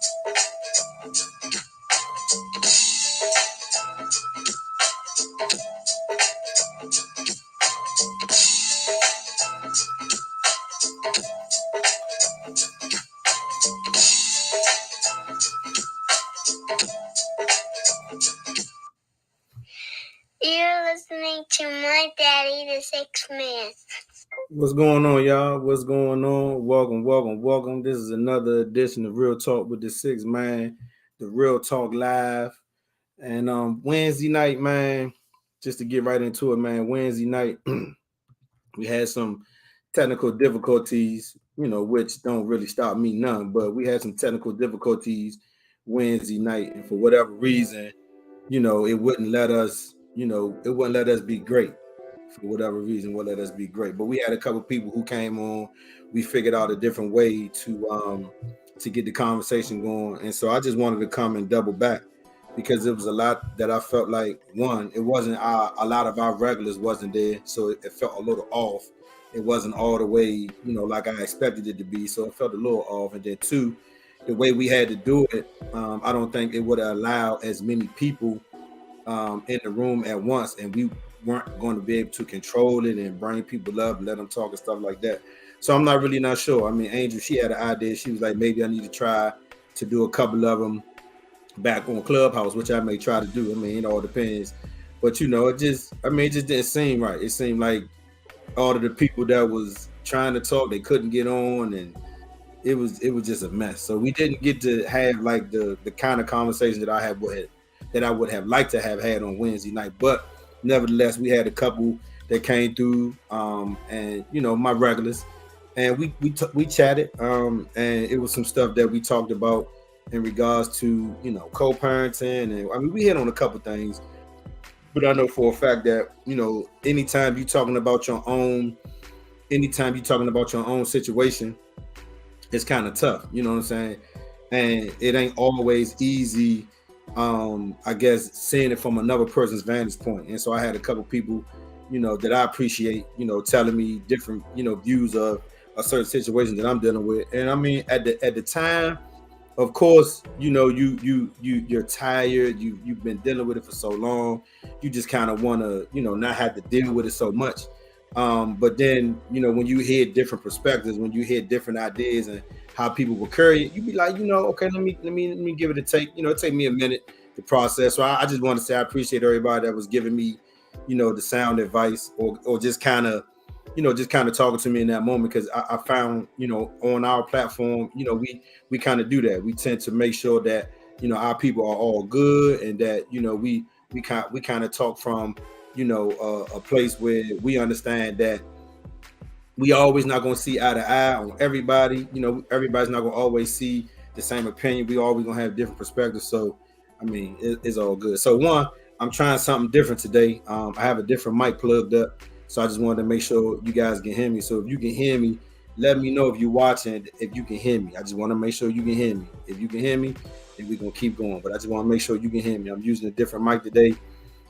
You're listening to My Daddy, the Sixth Man. What's going on, y'all? What's going on? Welcome. This is another edition of Real Talk with the Sixth Man, the Real Talk Live. And Wednesday night, man, just to get right into it, man, Wednesday night, we had some technical difficulties, which don't really stop me none, but we had some technical difficulties Wednesday night, and for whatever reason, it wouldn't let us, be great. For whatever reason, wouldn't let us be great. But we had a couple people who came on. We figured out a different way to get the conversation going, and so I just wanted to come and double back because it was a lot that I felt like, one, it wasn't a lot of our regulars wasn't there, so it felt a little off. It wasn't all the way, like I expected it to be, so it felt a little off. And then two, the way we had to do it, I don't think it would allow as many people in the room at once, and we weren't going to be able to control it and bring people up and let them talk and stuff like that. So I'm not sure. I mean, Angel, she had an idea. She was like, maybe I need to try to do a couple of them back on Clubhouse, which I may try to do. I mean, it all depends. But it just didn't seem right. It seemed like all of the people that was trying to talk, they couldn't get on, and it was just a mess. So we didn't get to have like the kind of conversation that I would have liked to have had on Wednesday night. But nevertheless, we had a couple that came through, and my regulars, and we chatted, and it was some stuff that we talked about in regards to co-parenting, and I mean we hit on a couple things. But I know for a fact that anytime you're talking about your own situation, it's kind of tough. You know what I'm saying? And it ain't always easy. I guess seeing it from another person's vantage point. And so I had a couple people, that I appreciate, telling me different, views of a certain situation that I'm dealing with. And I mean, at the time, of course, you're tired. You've been dealing with it for so long. You just kind of want to, not have to deal with it so much. But then, when you hear different perspectives, when you hear different ideas and how people will carry it, you be like, okay, let me give it a take. It take me a minute to process. So I just want to say I appreciate everybody that was giving me, the sound advice or just kind of talking to me in that moment, because I found, on our platform, we kind of do that. We tend to make sure that, our people are all good, and that, we kind of talk from, a place where we understand that we always not going to see eye to eye on everybody. Everybody's not going to always see the same opinion. We always going to have different perspectives. So, I mean, it's all good. So one, I'm trying something different today. I have a different mic plugged up. So I just wanted to make sure you guys can hear me. So if you can hear me, let me know if you're watching, if you can hear me. I just want to make sure you can hear me. If you can hear me, then we're going to keep going. But I just want to make sure you can hear me. I'm using a different mic today.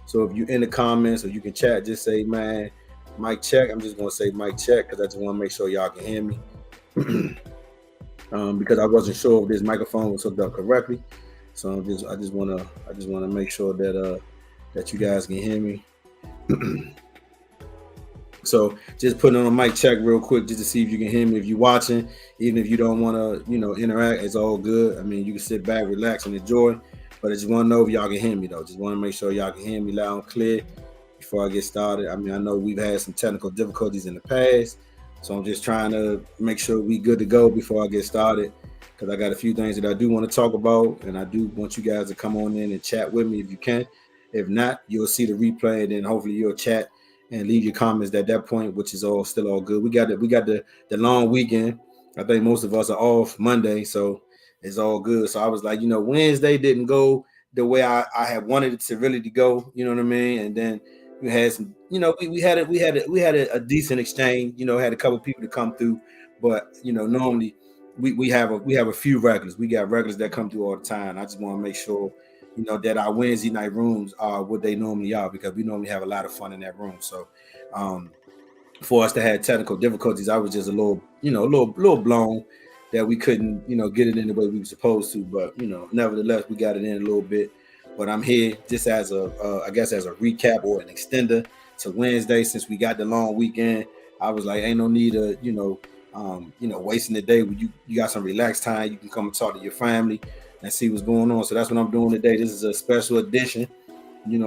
So if you're in the comments or you can chat, just say, man, mic check. I'm just going to say mic check because I just want to make sure y'all can hear me. Because I wasn't sure if this microphone was hooked up correctly. So I just want to make sure that you guys can hear me. So just putting on a mic check real quick just to see if you can hear me. If you're watching, even if you don't want to, interact, it's all good. I mean, you can sit back, relax, and enjoy. But I just want to know if y'all can hear me, though. Just want to make sure y'all can hear me loud and clear before I get started. I mean, I know we've had some technical difficulties in the past, so I'm just trying to make sure we good to go before I get started, because I got a few things that I do want to talk about, and I do want you guys to come on in and chat with me if you can. If not, you'll see the replay, and then hopefully you'll chat and leave your comments at that point, which is still all good. We got the long weekend. I think most of us are off Monday, so it's all good. So I was like, Wednesday didn't go the way I had wanted it to really to go. You know what I mean? And then we had some, we had a decent exchange. Had a couple of people to come through, but normally we have a few regulars. We got regulars that come through all the time. I just want to make sure that our Wednesday night rooms are what they normally are, because we normally have a lot of fun in that room. So for us to have technical difficulties, I was just a little blown. that we couldn't, get it in the way we were supposed to. But nevertheless, we got it in a little bit. But I'm here just as I guess as a recap or an extender to Wednesday, since we got the long weekend. I was like, ain't no need of wasting the day. When you got some relaxed time, you can come and talk to your family and see what's going on. So that's what I'm doing today. This is a special edition,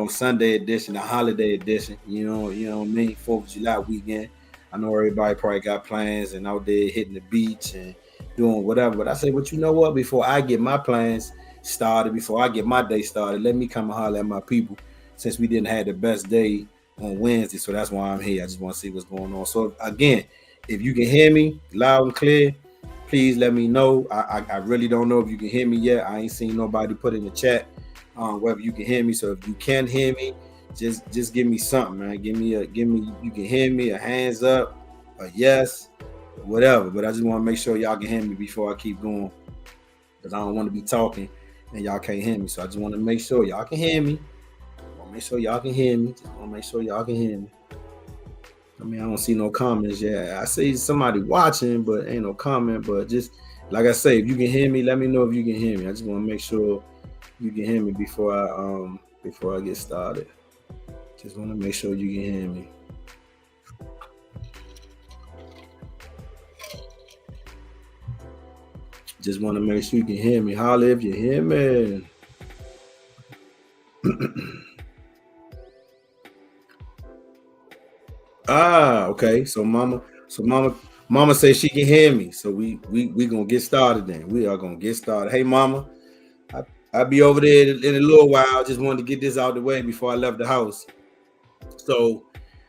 Sunday edition, a holiday edition. You know what I mean? 4th of July weekend. I know everybody probably got plans and out there hitting the beach and doing whatever. But I say, but you know what? Before I get my plans started, before I get my day started, let me come and holler at my people, since we didn't have the best day on Wednesday. So that's why I'm here. I just want to see what's going on. So again, if you can hear me loud and clear, please let me know. I really don't know if you can hear me yet. I ain't seen nobody put in the chat whether you can hear me. So if you can hear me, just give me something, man. Give me you can hear me, a hands up, a yes, whatever. But I just want to make sure y'all can hear me before I keep going, because I don't want to be talking and y'all can't hear me. So I just want to make sure y'all can hear me. I want to make sure y'all can hear me. Just want to make sure y'all can hear me. I mean, I don't see no comments yet. I see somebody watching, but ain't no comment. But just like I say, if you can hear me, let me know if you can hear me. I just want to make sure you can hear me before I get started. Just want to make sure you can hear me. Just want to make sure you can hear me. Holla if you hear me. Okay. So mama says she can hear me. So we gonna get started then. We are gonna get started. Hey mama, I'll be over there in a little while. Just wanted to get this out of the way before I left the house. So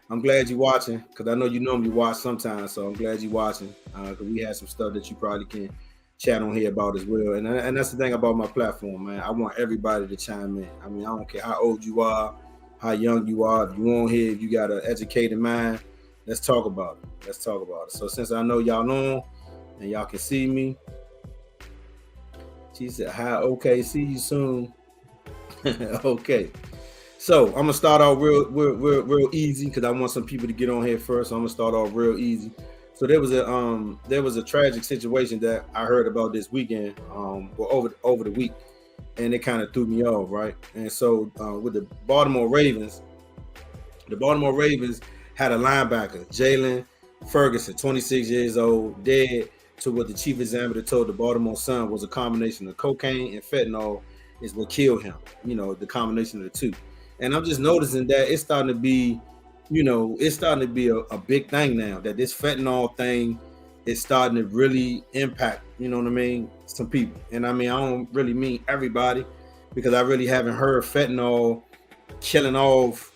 I'm glad you're watching, because I know you normally watch sometimes. So I'm glad you're watching, because we had some stuff that you probably can chat on here about as well. And that's the thing about my platform, man. I want everybody to chime in. I mean, I don't care how old you are, how young you are. If you on here, if you got an educated mind, let's talk about it. Let's talk about it. So since I know y'all on and y'all can see me, she said, hi, okay, see you soon. Okay. So I'm gonna start off real easy, because I want some people to get on here first. So I'm gonna start off real easy. So there was a tragic situation that I heard about this weekend, over the week, and it kind of threw me off, right? And so with the Baltimore Ravens had a linebacker, Jalen Ferguson, 26 years old, dead to what the chief examiner told the Baltimore Sun was a combination of cocaine and fentanyl is what killed him. The combination of the two. And I'm just noticing that it's starting to be, a big thing now, that this fentanyl thing is starting to really impact, some people. And I mean, I don't really mean everybody, because I really haven't heard fentanyl killing off,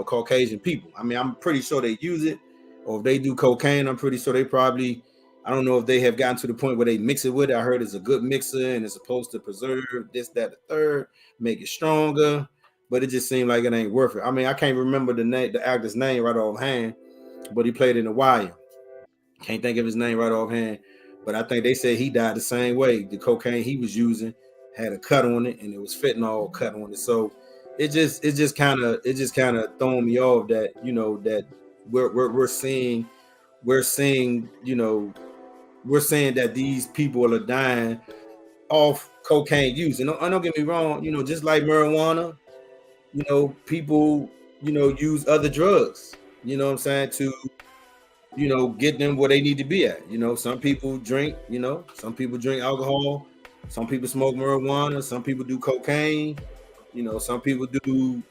Caucasian people. I mean, I'm pretty sure they use it, or if they do cocaine, I'm pretty sure they probably, I don't know if they have gotten to the point where they mix it with it. I heard it's a good mixer and it's supposed to preserve this, that, the third, make it stronger, but it just seemed like it ain't worth it. I mean, I can't remember the actor's name right offhand, but he played in The Wire. Can't think of his name right offhand, but I think they said he died the same way. The cocaine he was using had a cut on it, and it was fentanyl cut on it. So it just kind of throwing me off that that we're seeing that these people are dying off cocaine use. And don't get me wrong, just like marijuana, people use other drugs. You know what I'm saying, to get them where they need to be at. Some people drink, some people drink alcohol, some people smoke marijuana, some people do cocaine, some people do,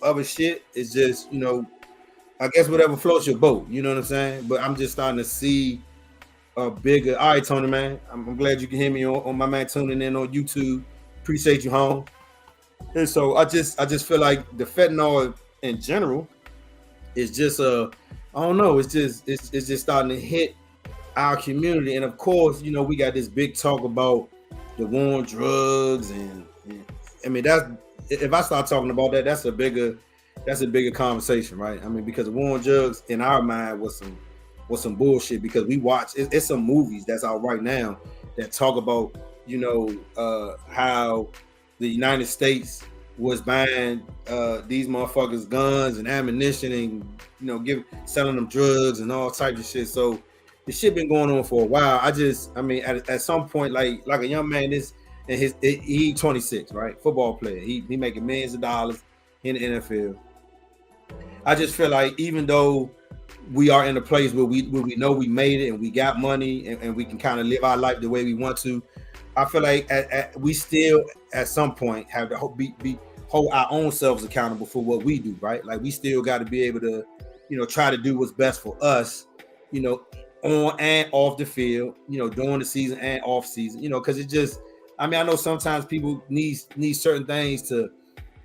other shit. It's just, I guess whatever floats your boat, you know what I'm saying? But I'm just starting to see a bigger. All right, Tony, man. I'm glad you can hear me on my man tuning in on YouTube. Appreciate you, home. And so I just feel like the fentanyl in general is just I don't know. It's just starting to hit our community, and of course, we got this big talk about the war on drugs, and I mean, that's, if I start talking about that, that's a bigger conversation, right? I mean, because the war on drugs in our mind was some bullshit, because we watch it's some movies that's out right now that talk about how the United States was buying these motherfuckers guns and ammunition, and selling them drugs and all types of shit. So the shit been going on for a while. I mean, at some point, like a young man, he 26, right? Football player. He making millions of dollars in the NFL. I just feel like even though we are in a place where we know we made it and we got money and we can kind of live our life the way we want to, I feel like we still at some point have to hold our own selves accountable for what we do, right? Like we still got to be able to, try to do what's best for us, on and off the field, during the season and off season, because it just, I mean, I know sometimes people need certain things to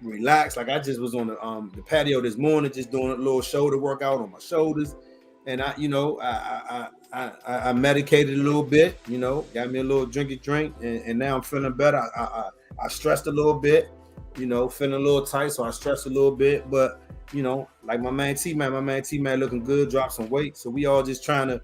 relax. Like I just was on the patio this morning, just doing a little shoulder workout on my shoulders, and I medicated a little bit, got me a little drink, and now I'm feeling better. I stressed a little bit, feeling a little tight, so I stressed a little bit, but like my man T-Man looking good, dropped some weight, so we all just trying to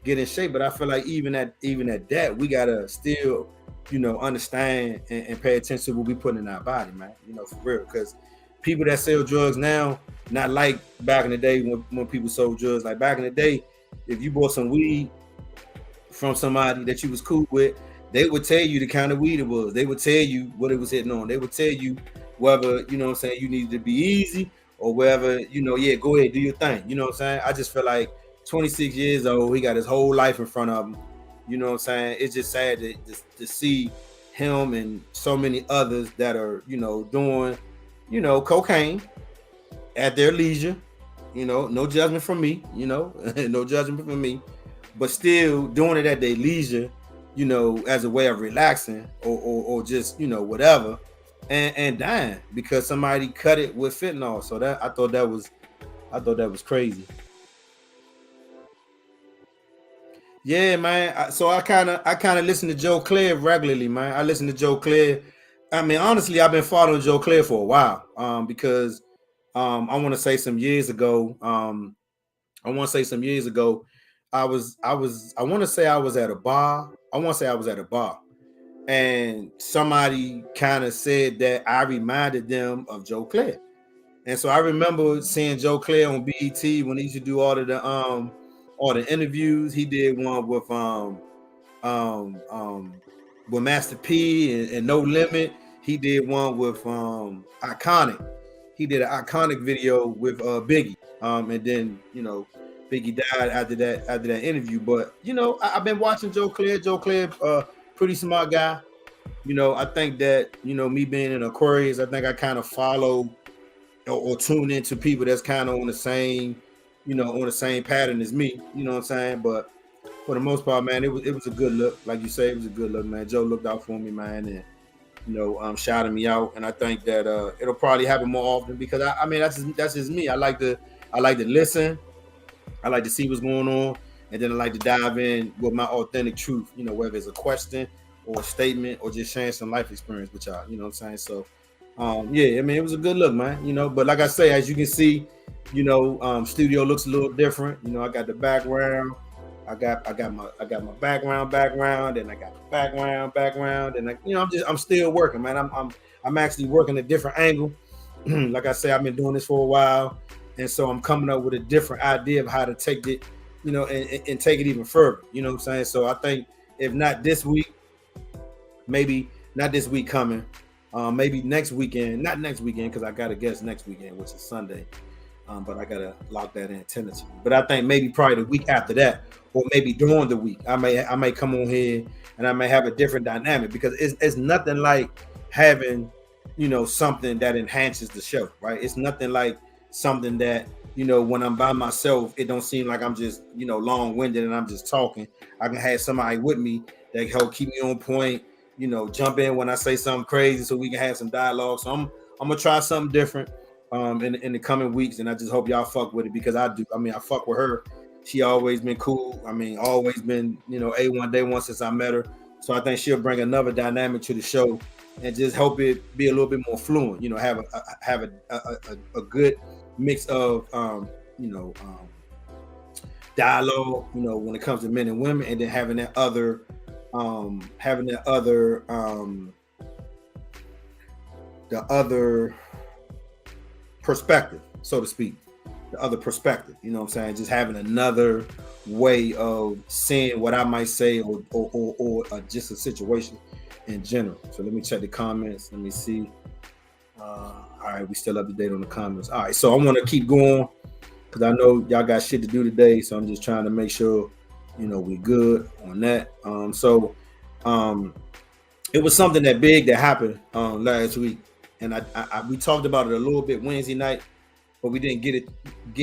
get in shape. But I feel like even at that, we gotta still understand and pay attention to what we put in our body, man, for real. Because people that sell drugs now, not like back in the day when people sold drugs. Like back in the day, if you bought some weed from somebody that you was cool with, they would tell you the kind of weed it was. They would tell you what it was hitting on. They would tell you whether, you needed to be easy or whether, yeah, go ahead, do your thing. You know what I'm saying? I just feel like 26 years old, he got his whole life in front of him. You know what I'm saying? It's just sad to see him and so many others that are, doing, cocaine at their leisure. No judgment from me, no judgment from me, but still doing it at their leisure, as a way of relaxing or just, whatever, and dying because somebody cut it with fentanyl. So that I thought that was crazy. Yeah, man. So I kind of listen to Joe Clair regularly, man. I listen to Joe Clair. I mean, honestly, I've been following Joe Clair for a while, because I want to say some years ago. I want to say some years ago, I want to say I was at a bar. I want to say I was at a bar, and somebody kind of said that I reminded them of Joe Clair. And so I remember seeing Joe Clair on BET when he used to do all the interviews. He did one um, um, with Master P and No Limit. He did one with Iconic. He did an iconic video with Biggie. And then Biggie died after that interview. But I've been watching Joe Clair. Joe Clair, pretty smart guy. I think that me being an Aquarius, I think I kind of follow or tune into people that's kind of on the same, on the same pattern as me. You know what I'm saying? But for the most part, man, it was a good look. Like you say, it was a good look, man. Joe looked out for me, man, and shouted me out. And I think that it'll probably happen more often because I mean that's just me. I like to listen. I like to see what's going on, and then I like to dive in with my authentic truth. Whether it's a question or a statement or just sharing some life experience with y'all. You know what I'm saying? So, yeah, I mean, it was a good look, man. But like I say, as you can see, studio looks a little different. I got the background. I got my background, and I got the background, and I'm still working, man. I'm actually working a different angle. Like I say, I've been doing this for a while, and so I'm coming up with a different idea of how to take it, and take it even further. You know what I'm saying? So I think if not this week, maybe not this week coming, maybe next weekend. Not next weekend because I got a guest next weekend, which is Sunday. But I gotta lock that in tentatively. But I think maybe probably the week after that, or maybe during the week, I may come on here and I may have a different dynamic because it's nothing like having something that enhances the show, right? It's nothing like something that when I'm by myself, it don't seem like I'm just long-winded and I'm just talking. I can have somebody with me that help keep me on point. Jump in when I say something crazy so we can have some dialogue. So I'm gonna try something different in the coming weeks, and I just hope y'all fuck with it because I do. I mean, I fuck with her. She always been cool. I mean, always been A1 day one since I met her. So I think she'll bring another dynamic to the show and just help it be a little bit more fluent. Have a good mix of dialogue. When it comes to men and women, and then having that other the other perspective, so to speak. the other perspective. You know what I'm saying? Just having another way of seeing what I might say, or just a situation in general. So let me check the comments. Let me see. All right, we still up to date on the comments. All right, so I want to keep going because I know y'all got shit to do today. So I'm just trying to make sure, we good on that. Um, it was something that big that happened last week, and we talked about it a little bit Wednesday night, but we didn't get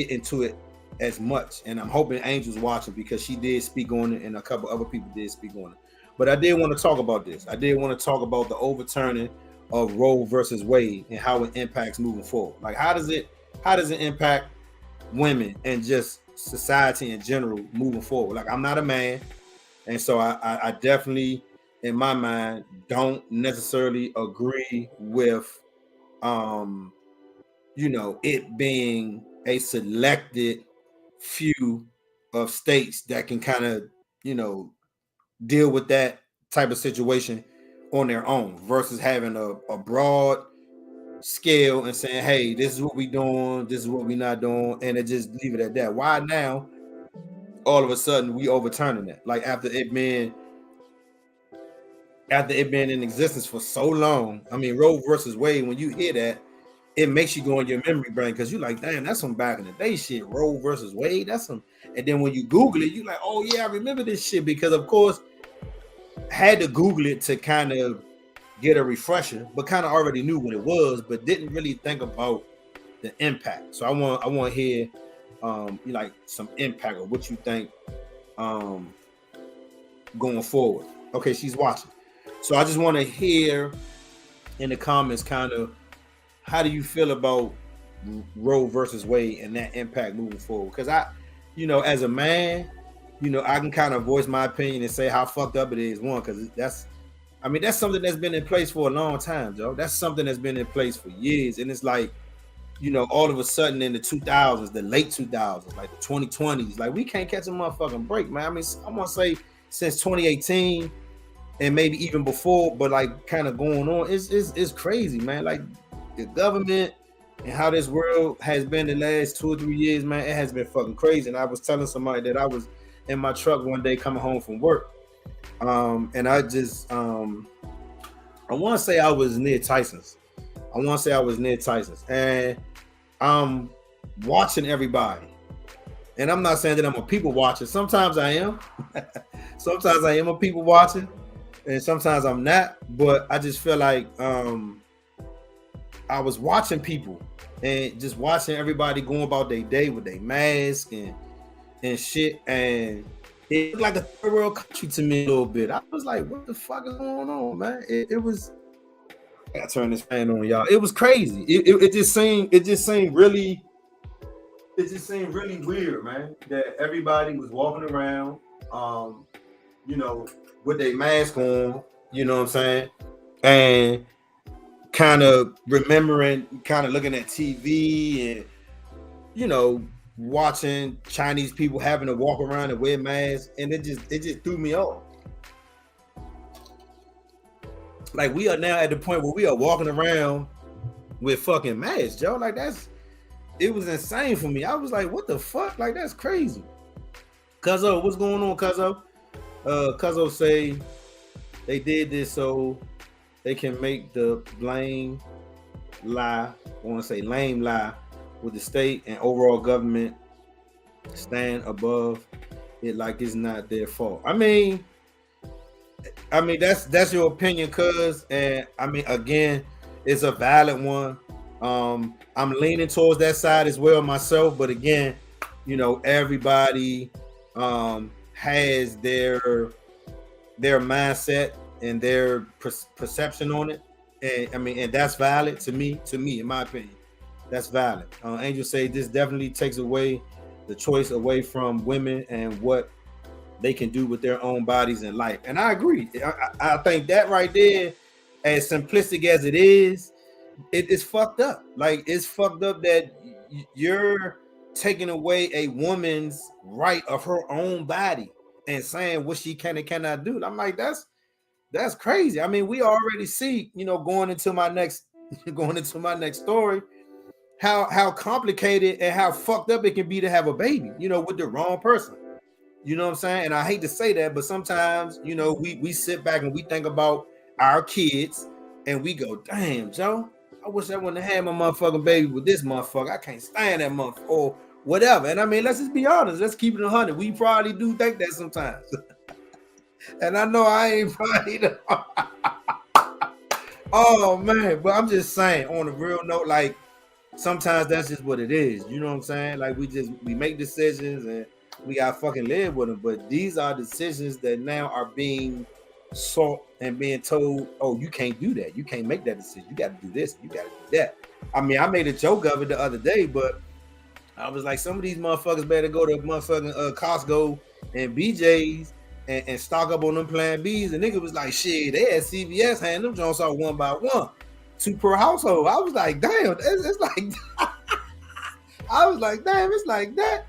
into it as much. And I'm hoping Angel's watching because she did speak on it, and a couple other people did speak on it. But I did want to talk about this. I did want to talk about the overturning of Roe versus Wade and how it impacts moving forward. Like, how does it impact women and just society in general moving forward? Like, I'm not a man, and so I definitely, in my mind, don't necessarily agree with it being a selected few of states that can kind of, deal with that type of situation on their own versus having a broad scale and saying, hey, this is what we doing, this is what we not doing, and it just leave it at that. Why now all of a sudden we overturning it? Like, after it being in existence for so long. I mean, Roe versus Wade, when you hear that, it makes you go in your memory brain because you're like, damn, that's some back in the day shit. Roe versus Wade, that's some. And then when you Google it, you're like, oh yeah, I remember this shit, because of course I had to Google it to kind of get a refresher, but kind of already knew what it was, but didn't really think about the impact. So I want to hear like some impact of what you think going forward. Okay, she's watching. So I just want to hear in the comments kind of, how do you feel about Roe versus Wade and that impact moving forward? Because as a man, I can kind of voice my opinion and say how fucked up it is. One, because that's something that's been in place for a long time, Joe. That's something that's been in place for years. And it's like, all of a sudden in the 2000s, the late 2000s, like the 2020s, like, we can't catch a motherfucking break, man. I mean, I want to say since 2018 and maybe even before, but like kind of going on, it's crazy, man. Like, the government and how this world has been the last 2 or 3 years, man, it has been fucking crazy. And I was telling somebody that I was in my truck one day coming home from work. And I just, I want to say I was near Tyson's. And I'm watching everybody. And I'm not saying that I'm a people watcher. Sometimes I am. Sometimes I am a people watcher. And sometimes I'm not. But I just feel like I was watching people and just watching everybody going about their day with their mask and shit. And it looked like a third world country to me a little bit. I was like, what the fuck is going on, man? It was, I gotta turn this fan on, y'all. It was crazy. It just seemed really weird, man, that everybody was walking around with their mask on, you know what I'm saying? And kind of remembering, kind of looking at TV and, watching Chinese people having to walk around and wear masks, and it just threw me off. Like, we are now at the point where we are walking around with fucking masks, Joe. Like, it was insane for me. I was like, what the fuck? Like, that's crazy. Cuzzo, what's going on, Cuzzo? Cuzzo say they did this so they can make the lame lie with the state and overall government stand above it like it's not their fault. I mean that's your opinion, cuz, and I mean, again, it's a valid one. I'm leaning towards that side as well myself, but again, everybody has their mindset and their perception on it, and that's valid to me, in my opinion. That's valid. Angel say this definitely takes away the choice away from women and what they can do with their own bodies and life. And I agree. I think that right there, as simplistic as it is, it's fucked up. Like, it's fucked up that you're taking away a woman's right of her own body and saying what she can and cannot do. I'm like, that's crazy. I mean, we already see, going into my next story, how complicated and how fucked up it can be to have a baby, with the wrong person. You know what I'm saying? And I hate to say that, but sometimes, we sit back and we think about our kids and we go, damn, Joe, I wish I wouldn't have had my motherfucking baby with this motherfucker. I can't stand that motherfucker or whatever. And I mean, let's just be honest. Let's keep it 100. We probably do think that sometimes. And I know I ain't probably the oh man, but I'm just saying on a real note, like sometimes that's just what it is. You know what I'm saying? Like we make decisions and we gotta fucking live with them. But these are decisions that now are being sought and being told, oh, you can't do that. You can't make that decision. You gotta do this. You gotta do that. I mean, I made a joke of it the other day, but I was like, some of these motherfuckers better go to motherfucking Costco and BJ's and stock up on them Plan Bs. And nigga was like, shit, they had CVS hand them joints out one by one, 2 per household. I was like, damn, it's like I was like, damn, it's like that.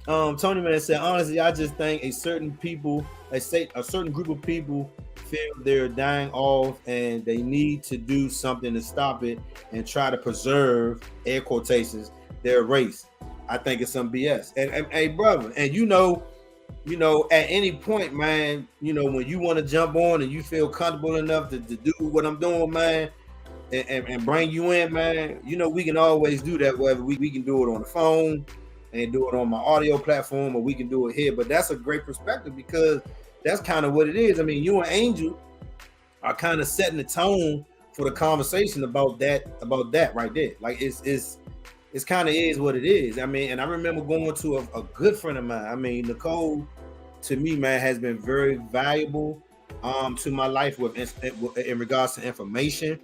Tony Man said, honestly, I just think a certain group of people feel they're dying off and they need to do something to stop it and try to preserve, air quotations, their race. I think it's some BS. And hey, brother, and at any point, man, when you want to jump on and you feel comfortable enough to do what I'm doing, man, and bring you in, man, we can always do that. Whether we can do it on the phone and do it on my audio platform, or we can do it here. But that's a great perspective because that's kind of what it is. I mean, you and Angel are kind of setting the tone for the conversation about that right there. Like it's kind of is what it is. I mean, and I remember going to a good friend of mine. I mean, Nicole, to me, man, has been very valuable to my life in regards to information,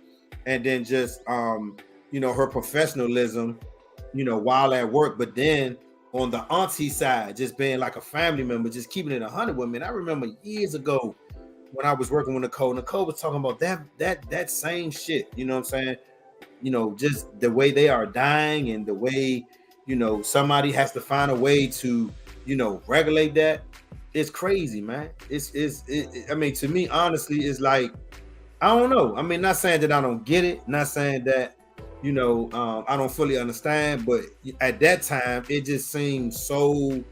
and then just her professionalism, while at work. But then on the auntie side, just being like a family member, just keeping it 100 with me. And I remember years ago when I was working with Nicole was talking about that same shit. You know what I'm saying? Just the way they are dying and the way, somebody has to find a way to, regulate that. It's crazy, man. I mean, to me, honestly, it's like, I don't know. I mean, not saying that I don't get it, not saying that, I don't fully understand, but at that time, it just seemed so,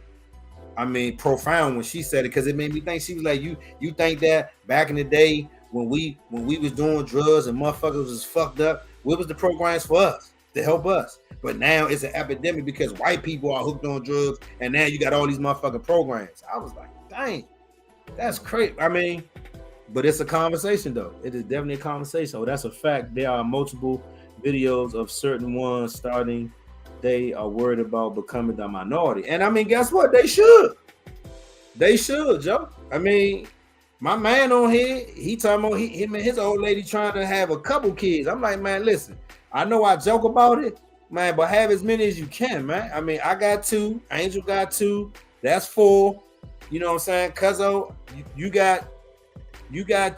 profound when she said it, because it made me think. She was like, you think that back in the day when we was doing drugs and motherfuckers was fucked up, what was the programs for us to help us? But now it's an epidemic because white people are hooked on drugs, and now you got all these motherfucking programs. I was like, dang, that's crazy. I mean, but it's a conversation though. It is definitely a conversation. So that's a fact. There are multiple videos of certain ones starting. They are worried about becoming the minority. And I mean, guess what? They should. They should, Joe. I mean, my man on here, he talking about him and his old lady trying to have a couple kids. I'm like, man, listen, I know I joke about it, man, but have as many as you can, man. I mean, I got 2, Angel got 2, that's 4. You know what I'm saying? Cuzzo, you got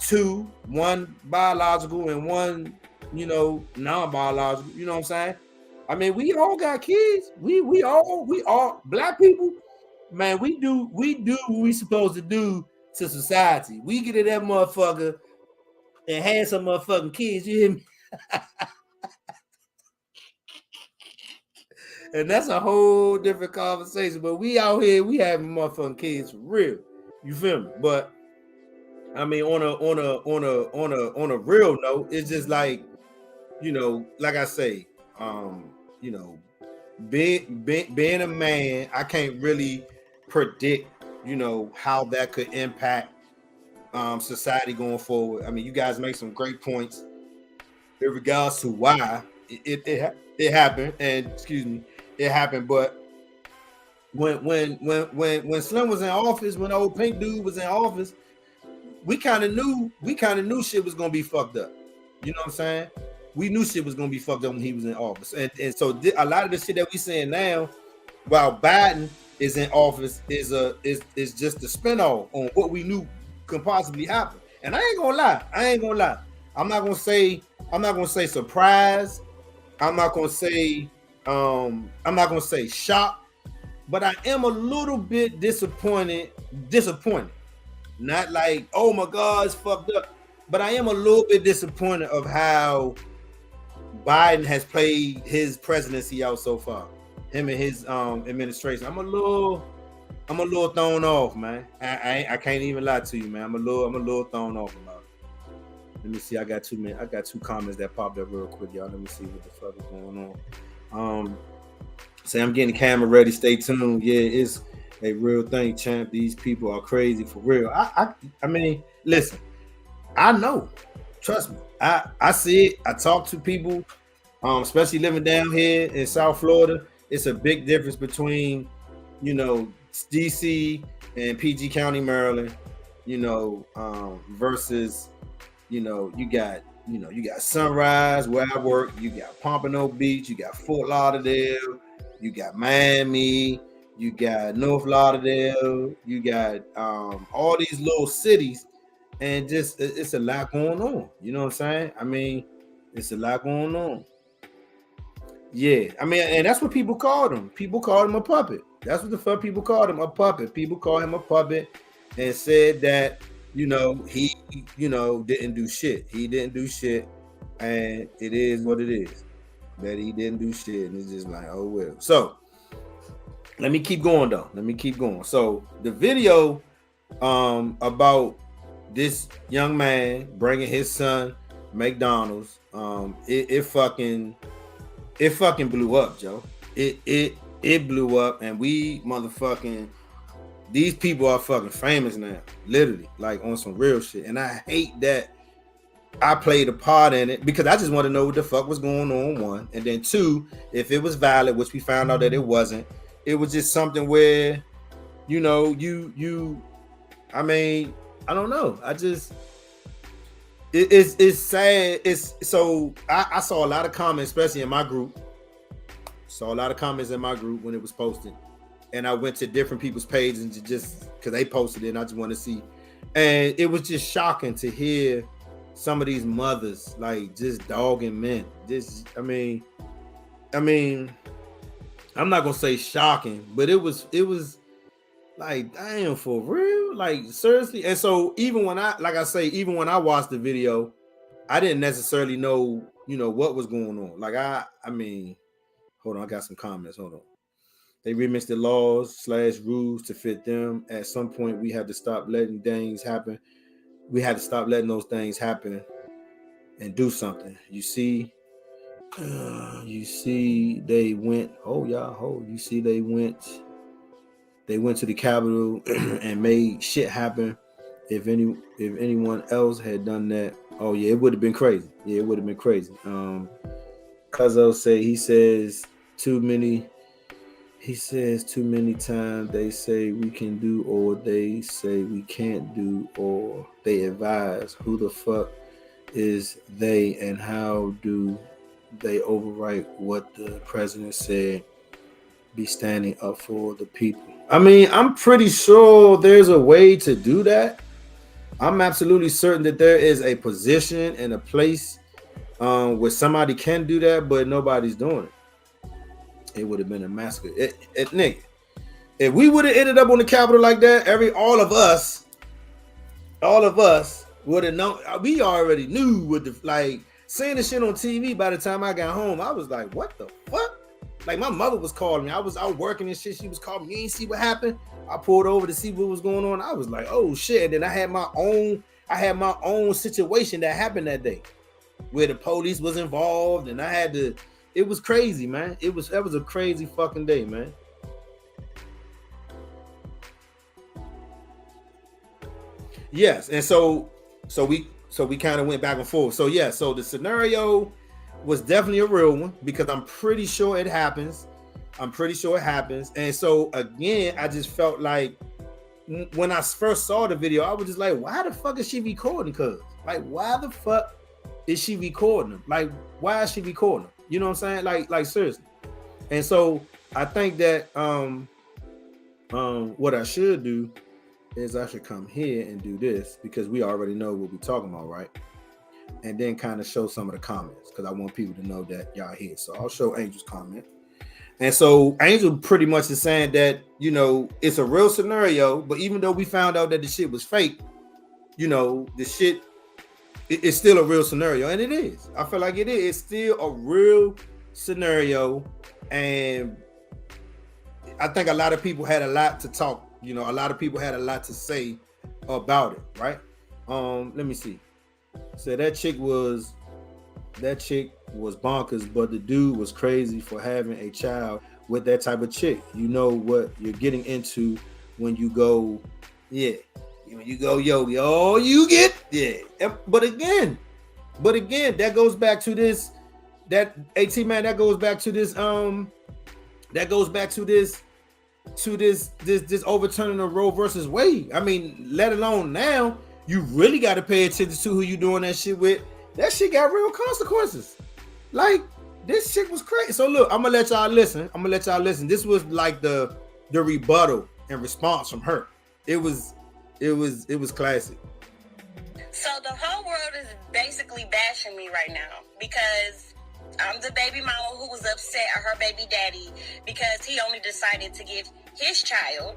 2, one biological and one, non-biological. You know what I'm saying? I mean, we all got kids. We all black people, man. We do what we supposed to do to society. We get at that motherfucker and have some motherfucking kids. You hear me? And that's a whole different conversation. But we out here, we having motherfucking kids for real. You feel me? But I mean, on a real note, it's just like, like I say, being a man, I can't really predict, how that could impact society going forward. I mean, you guys make some great points in regards to why it happened, and it happened. But when Slim was in office, when old pink dude was in office, we kind of knew shit was gonna be fucked up. You know what I'm saying? We knew shit was gonna be fucked up when he was in office, and so a lot of the shit that we saying now, while Biden is in office, is just a spinoff on what we knew could possibly happen. And I ain't gonna lie. I'm not gonna say surprise. I'm not gonna say shocked, but I am a little bit disappointed. Not like, oh my God, it's fucked up, but I am a little bit disappointed of how Biden has played his presidency out so far. Him and his administration. I'm a little thrown off, man. I can't even lie to you, man. I'm a little thrown off about it. Let me see. I got two comments that popped up real quick, y'all. Let me see what the fuck is going on. Say I'm getting the camera ready. Stay tuned. Yeah, it's a real thing, champ. These people are crazy for real. I mean, listen. I know. Trust me. I see it. I talk to people, especially living down here in South Florida. It's a big difference between, DC and PG County, Maryland, versus, you got Sunrise where I work, you got Pompano Beach, you got Fort Lauderdale, you got Miami, you got North Lauderdale, you got all these little cities, and just it's a lot going on. You know what I'm saying? I mean, it's a lot going on. Yeah, I mean, and that's what people called him. People called him a puppet. That's what the fuck people called him, a puppet. People called him a puppet and said that, he, didn't do shit. He didn't do shit, and it is what it is. That he didn't do shit, and it's just like, oh well. So let me keep going though. So the video about this young man bringing his son McDonald's, it fucking blew up, Joe. It blew up, and these people are fucking famous now, literally, like on some real shit. And I hate that I played a part in it because I just want to know what the fuck was going on, one, and then two, if it was valid, which we found out that it wasn't. It was just something where, I mean, I don't know. It's sad. I saw a lot of comments, especially in my group. When it was posted, and I went to different people's pages and just because they posted it, and I just want to see. And it was just shocking to hear some of these mothers like just dogging men. I mean, I'm not gonna say shocking, but it was like, damn, for real, like seriously. And so even when I watched the video, I didn't necessarily know, what was going on. Like I mean, hold on, I got some comments. Hold on. They remixed the laws / rules to fit them. At some point, we had to stop letting things happen. We had to stop letting those things happen and do something. You see, they went. Oh, y'all. You see, they went to the Capitol and made shit happen. If anyone else had done that, oh yeah, it would have been crazy. Yeah, it would have been crazy. Cuzzo says too many times they say we can do, or they say we can't do, or they advise. Who the fuck is they, and how do they overwrite what the president said? Be standing up for the people. I mean, I'm pretty sure there's a way to do that. I'm absolutely certain that there is a position and a place where somebody can do that, but nobody's doing it. It would have been a massacre. Nigga, if we would have ended up on the Capitol like that, all of us would have known. We already knew what seeing the shit on TV. By the time I got home, I was like, what the fuck? Like, my mother was calling me. I was out working and shit. She was calling me. You ain't see what happened? I pulled over to see what was going on. I was like, oh shit. And then I had my own situation that happened that day where the police was involved, and it was crazy, man. That was a crazy fucking day, man. Yes, and so we kind of went back and forth. So yeah, so the scenario was definitely a real one because I'm pretty sure it happens. And so again, I just felt like when I first saw the video, I was just like, why the fuck is she recording? Cause like, why the fuck is she recording them? Like, why is she recording them? You know what I'm saying? Like seriously. And so I think that what I should do is I should come here and do this because we already know what we're talking about, right? And then kind of show some of the comments because I want people to know that y'all here. So I'll show Angel's comment. And so Angel pretty much is saying that, it's a real scenario, but even though we found out that the shit was fake, the shit it's still a real scenario, and it is. I feel like it is. It's still a real scenario, and I think a lot of people had a lot to talk. A lot of people had a lot to say about it, right? Let me see. So that chick was bonkers, but the dude was crazy for having a child with that type of chick. You know what you're getting into when you go, yeah. When you go, yo, you get, yeah. But again, that goes back to this, that AT man, that goes back to this overturning of Roe versus Wade. I mean, let alone now, you really got to pay attention to who you doing that shit with. That shit got real consequences. Like, this shit was crazy. So look, I'm gonna let y'all listen. This was like the rebuttal and response from her. It was classic. So the whole world is basically bashing me right now because I'm the baby mama who was upset at her baby daddy because he only decided to give his child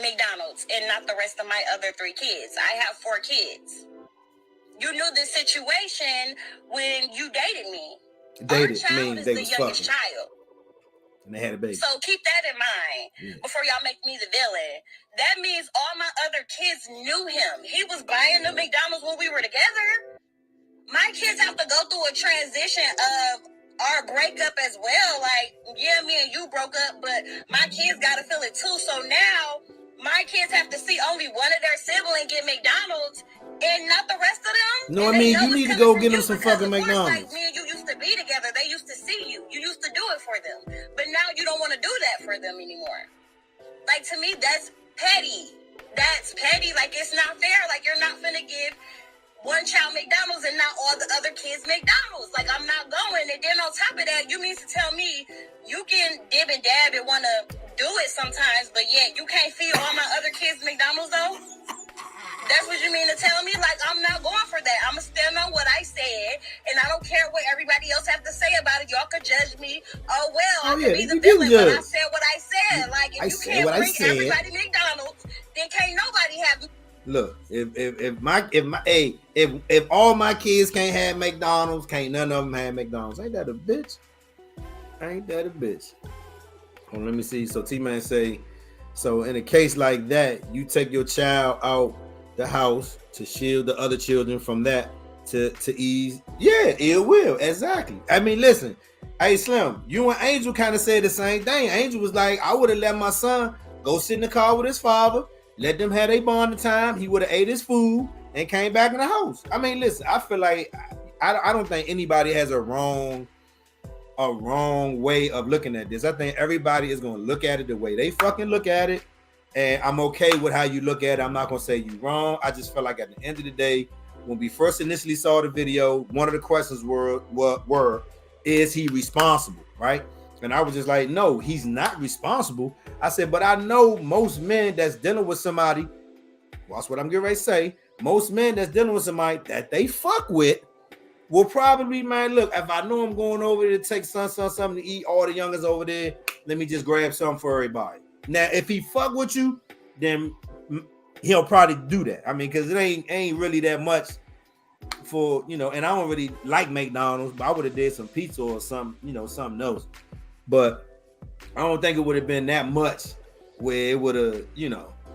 McDonald's and not the rest of my other 3 kids. I have 4 kids. You knew the situation when you dated me. Our child is the youngest child. And they had a baby. So keep that in mind before y'all make me the villain. That means all my other kids knew him. He was buying the McDonald's when we were together. My kids have to go through a transition of our breakup as well. Like, yeah, me and you broke up, but my kids got to feel it too. So now my kids have to see only one of their siblings get McDonald's and not the rest of them. No, I mean, you need to go get them some fucking McDonald's. Like, me and you used to be together. They used to see you. You used to do it for them. But now you don't want to do that for them anymore. Like, to me, that's petty. That's petty. Like, it's not fair. Like, you're not finna give one child McDonald's and not all the other kids McDonald's. Like, I'm not going. And then on top of that, you mean to tell me you can dib and dab and want to do it sometimes, but yet you can't feed all my other kids McDonald's, though? That's what you mean to tell me? Like, I'm not going for that. I'm going to stand on what I said, and I don't care what everybody else have to say about it. Y'all could judge me. Oh, well, I could be the villain, but I said what I said. Like, if you can't bring everybody McDonald's, then can't nobody have... Look, if all my kids can't have McDonald's, can't none of them have McDonald's. Ain't that a bitch? Well, let me see. So T-Man say, so in a case like that, you take your child out the house to shield the other children from that, to ease. Yeah, ill will. Exactly. I mean, listen, hey Slim, you and Angel kind of said the same thing. Angel was like, I would have let my son go sit in the car with his father, let them have their bonding time. He would have ate his food and came back in the house. I mean, listen, I feel like I don't think anybody has a wrong way of looking at this. I think everybody is going to look at it the way they fucking look at it. And I'm okay with how you look at it. I'm not going to say you wrong. I just feel like at the end of the day, when we first initially saw the video, one of the questions were, is he responsible, right? And I was just like, no, he's not responsible. I said, but I know most men that's dealing with somebody, watch what I'm getting ready to say, most men that's dealing with somebody that they fuck with will probably, man, look, if I know I'm going over there to take something to eat, all the youngers over there, let me just grab something for everybody. Now, if he fuck with you, then he'll probably do that. I mean, because it ain't really that much for, and I don't really like McDonald's, but I would have did some pizza or something else. But I don't think it would have been that much where it would have,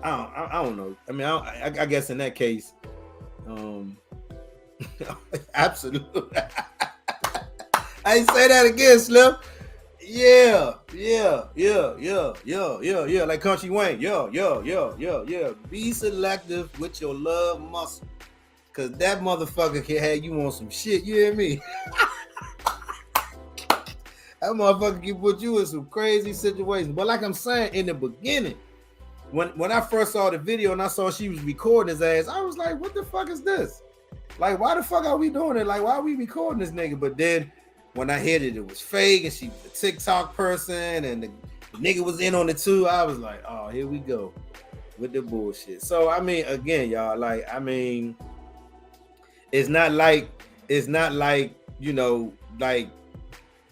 I don't know. I mean, I guess in that case, absolutely. I ain't say that again, Slim. Yeah. Like Country Wayne. Yeah. Be selective with your love muscle. Cause that motherfucker can have you on some shit. You hear me? That motherfucker can put you in some crazy situations. But like I'm saying, in the beginning, when I first saw the video and I saw she was recording his ass, I was like, what the fuck is this? Like, why the fuck are we doing it? Like, why are we recording this nigga? But then when I heard it was fake and she was a TikTok person and the nigga was in on it too, I was like, oh, here we go with the bullshit. So, I mean, again, y'all, like, I mean, it's not like,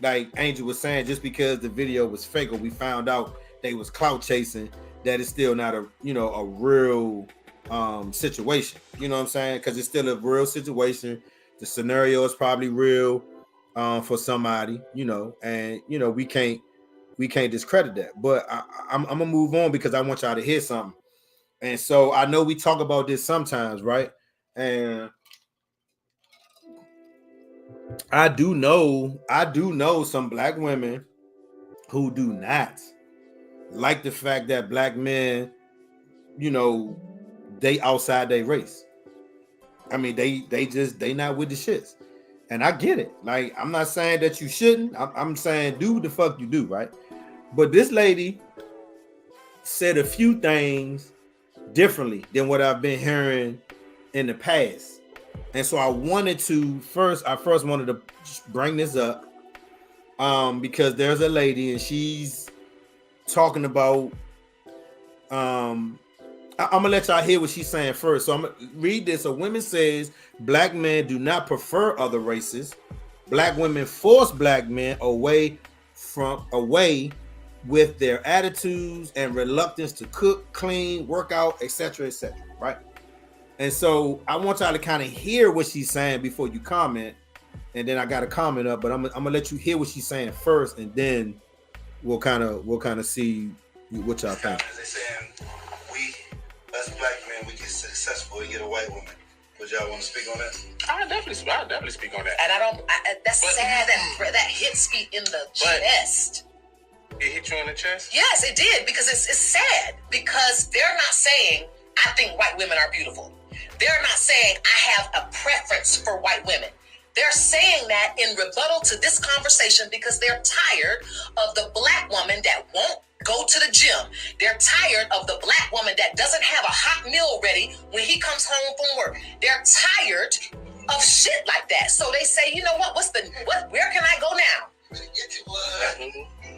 like Angel was saying, just because the video was fake or we found out they was clout chasing, that is still not a real situation. You know what I'm saying? Because it's still a real situation. The scenario is probably real for somebody, and we can't discredit that. But I'm gonna move on because I want y'all to hear something. And so I know we talk about this sometimes, right? And I do know some black women who do not like the fact that black men, they outside their race. I mean, they not with the shits. And I get it. Like, I'm not saying that you shouldn't. I'm saying do the fuck you do, right? But this lady said a few things differently than what I've been hearing in the past. And so I first wanted to bring this up because there's a lady and she's talking about I'm gonna let y'all hear what she's saying first. So I'm gonna read this. A woman says black men do not prefer other races. Black women force black men away with their attitudes and reluctance to cook, clean, work out, etc., etc. Right? And so I want y'all to kind of hear what she's saying before you comment. And then I got a comment up, but I'm gonna let you hear what she's saying first, and then we'll kind of see what y'all think. They're saying us black men, we get successful, we get a white woman. Would y'all want to speak on that? I'll definitely speak on that. And that's sad that hits me in the chest. It hit you in the chest? Yes, it did, because it's sad. Because they're not saying, I think white women are beautiful. They're not saying, I have a preference for white women. They're saying that in rebuttal to this conversation because they're tired of the black woman that won't go to the gym. They're tired of the black woman that doesn't have a hot meal ready when he comes home from work. They're tired of shit like that. So they say, you know what? Where can I go now?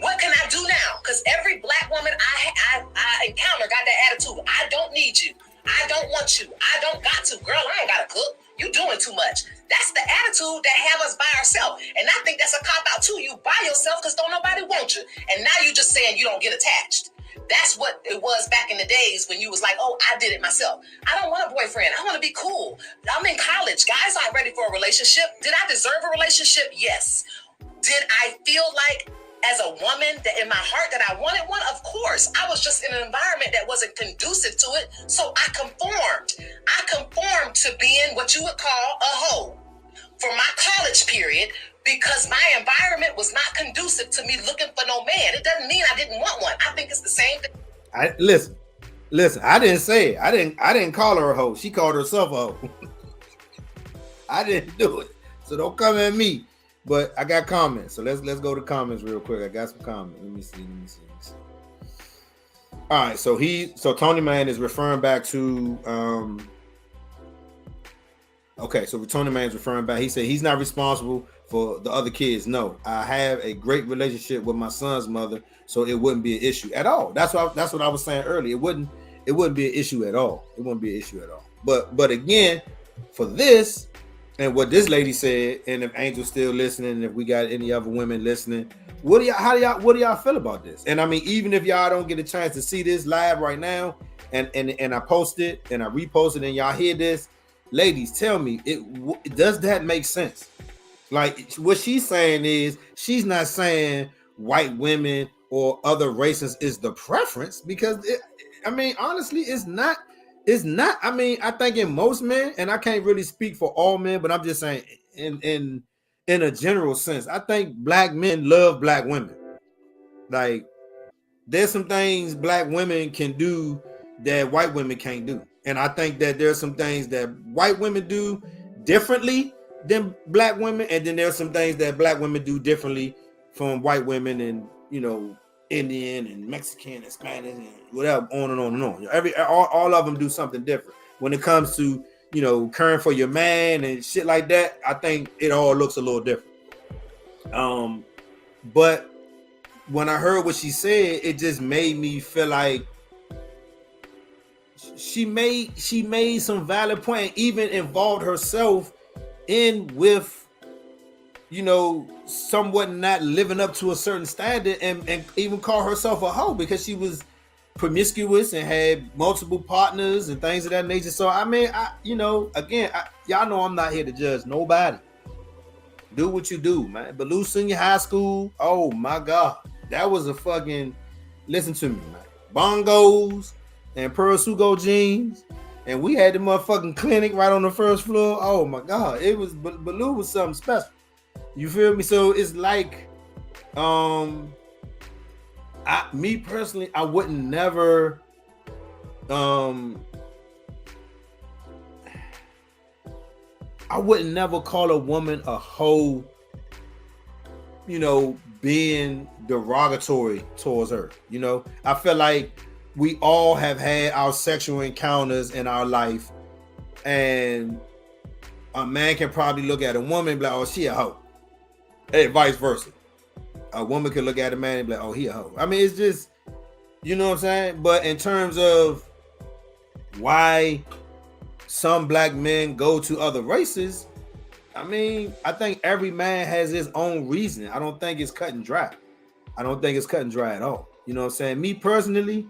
What can I do now? Because every black woman I encounter got that attitude. I don't need you. I don't want you. I don't got to. Girl, I ain't got to cook. You doing too much. That's the attitude that have us by ourselves. And I think that's a cop-out too. You by yourself because don't nobody want you. And now you just saying you don't get attached. That's what it was back in the days when you was like, oh, I did it myself. I don't want a boyfriend. I want to be cool. I'm in college. Guys aren't ready for a relationship. Did I deserve a relationship? Yes. Did I feel like as a woman that in my heart that I wanted one? Of course. I was just in an environment that wasn't conducive to it. So I conformed. I conformed to being what you would call a hoe for my college period because my environment was not conducive to me looking for no man. It doesn't mean I didn't want one. I think it's the same thing. Listen, I didn't say it. I didn't call her a hoe. She called herself a hoe. I didn't do it. So don't come at me. But I got comments. So let's go to comments real quick. I got some comments. Let me see. All right, so Tony Man is referring back to so Tony Man is referring back. He said he's not responsible for the other kids. No, I have a great relationship with my son's mother, so it wouldn't be an issue at all. That's what I was saying earlier. It wouldn't be an issue at all. It wouldn't be an issue at all. But again, for this and what this lady said, and if Angel's still listening, and if we got any other women listening, what do y'all feel about this? And I mean, even if y'all don't get a chance to see this live right now, and I post it and I repost it, and y'all hear this, ladies, tell me, does that make sense? Like what she's saying is, she's not saying white women or other races is the preference, because honestly, it's not. It's not. I mean, I think in most men, and I can't really speak for all men, but I'm just saying in a general sense, I think black men love black women. Like, there's some things black women can do that white women can't do. And I think that there's some things that white women do differently than black women, and then there's some things that black women do differently from white women, and Indian and Mexican and Spanish and whatever, on and on and on. All of them do something different. When it comes to, caring for your man and shit like that, I think it all looks a little different. But when I heard what she said, it just made me feel like she made some valid point, even involved herself in with somewhat not living up to a certain standard, and even call herself a hoe because she was promiscuous and had multiple partners and things of that nature. So I mean, y'all know I'm not here to judge nobody. Do what you do, man. But Lou Senior High School, oh my God, that was a fucking, listen to me, man. Bongos and Pearl Sugo jeans, and we had the motherfucking clinic right on the first floor. Oh my God, it was, but Lou was something special. You feel me? So it's like, me personally, I wouldn't never, call a woman a hoe, being derogatory towards her. I feel like we all have had our sexual encounters in our life, and a man can probably look at a woman and be like, oh, she a hoe. Hey, vice versa. A woman can look at a man and be like, oh, he a hoe. I mean, it's just, you know what I'm saying? But in terms of why some black men go to other races, I mean, I think every man has his own reason. I don't think it's cut and dry. I don't think it's cut and dry at all. You know what I'm saying? Me personally,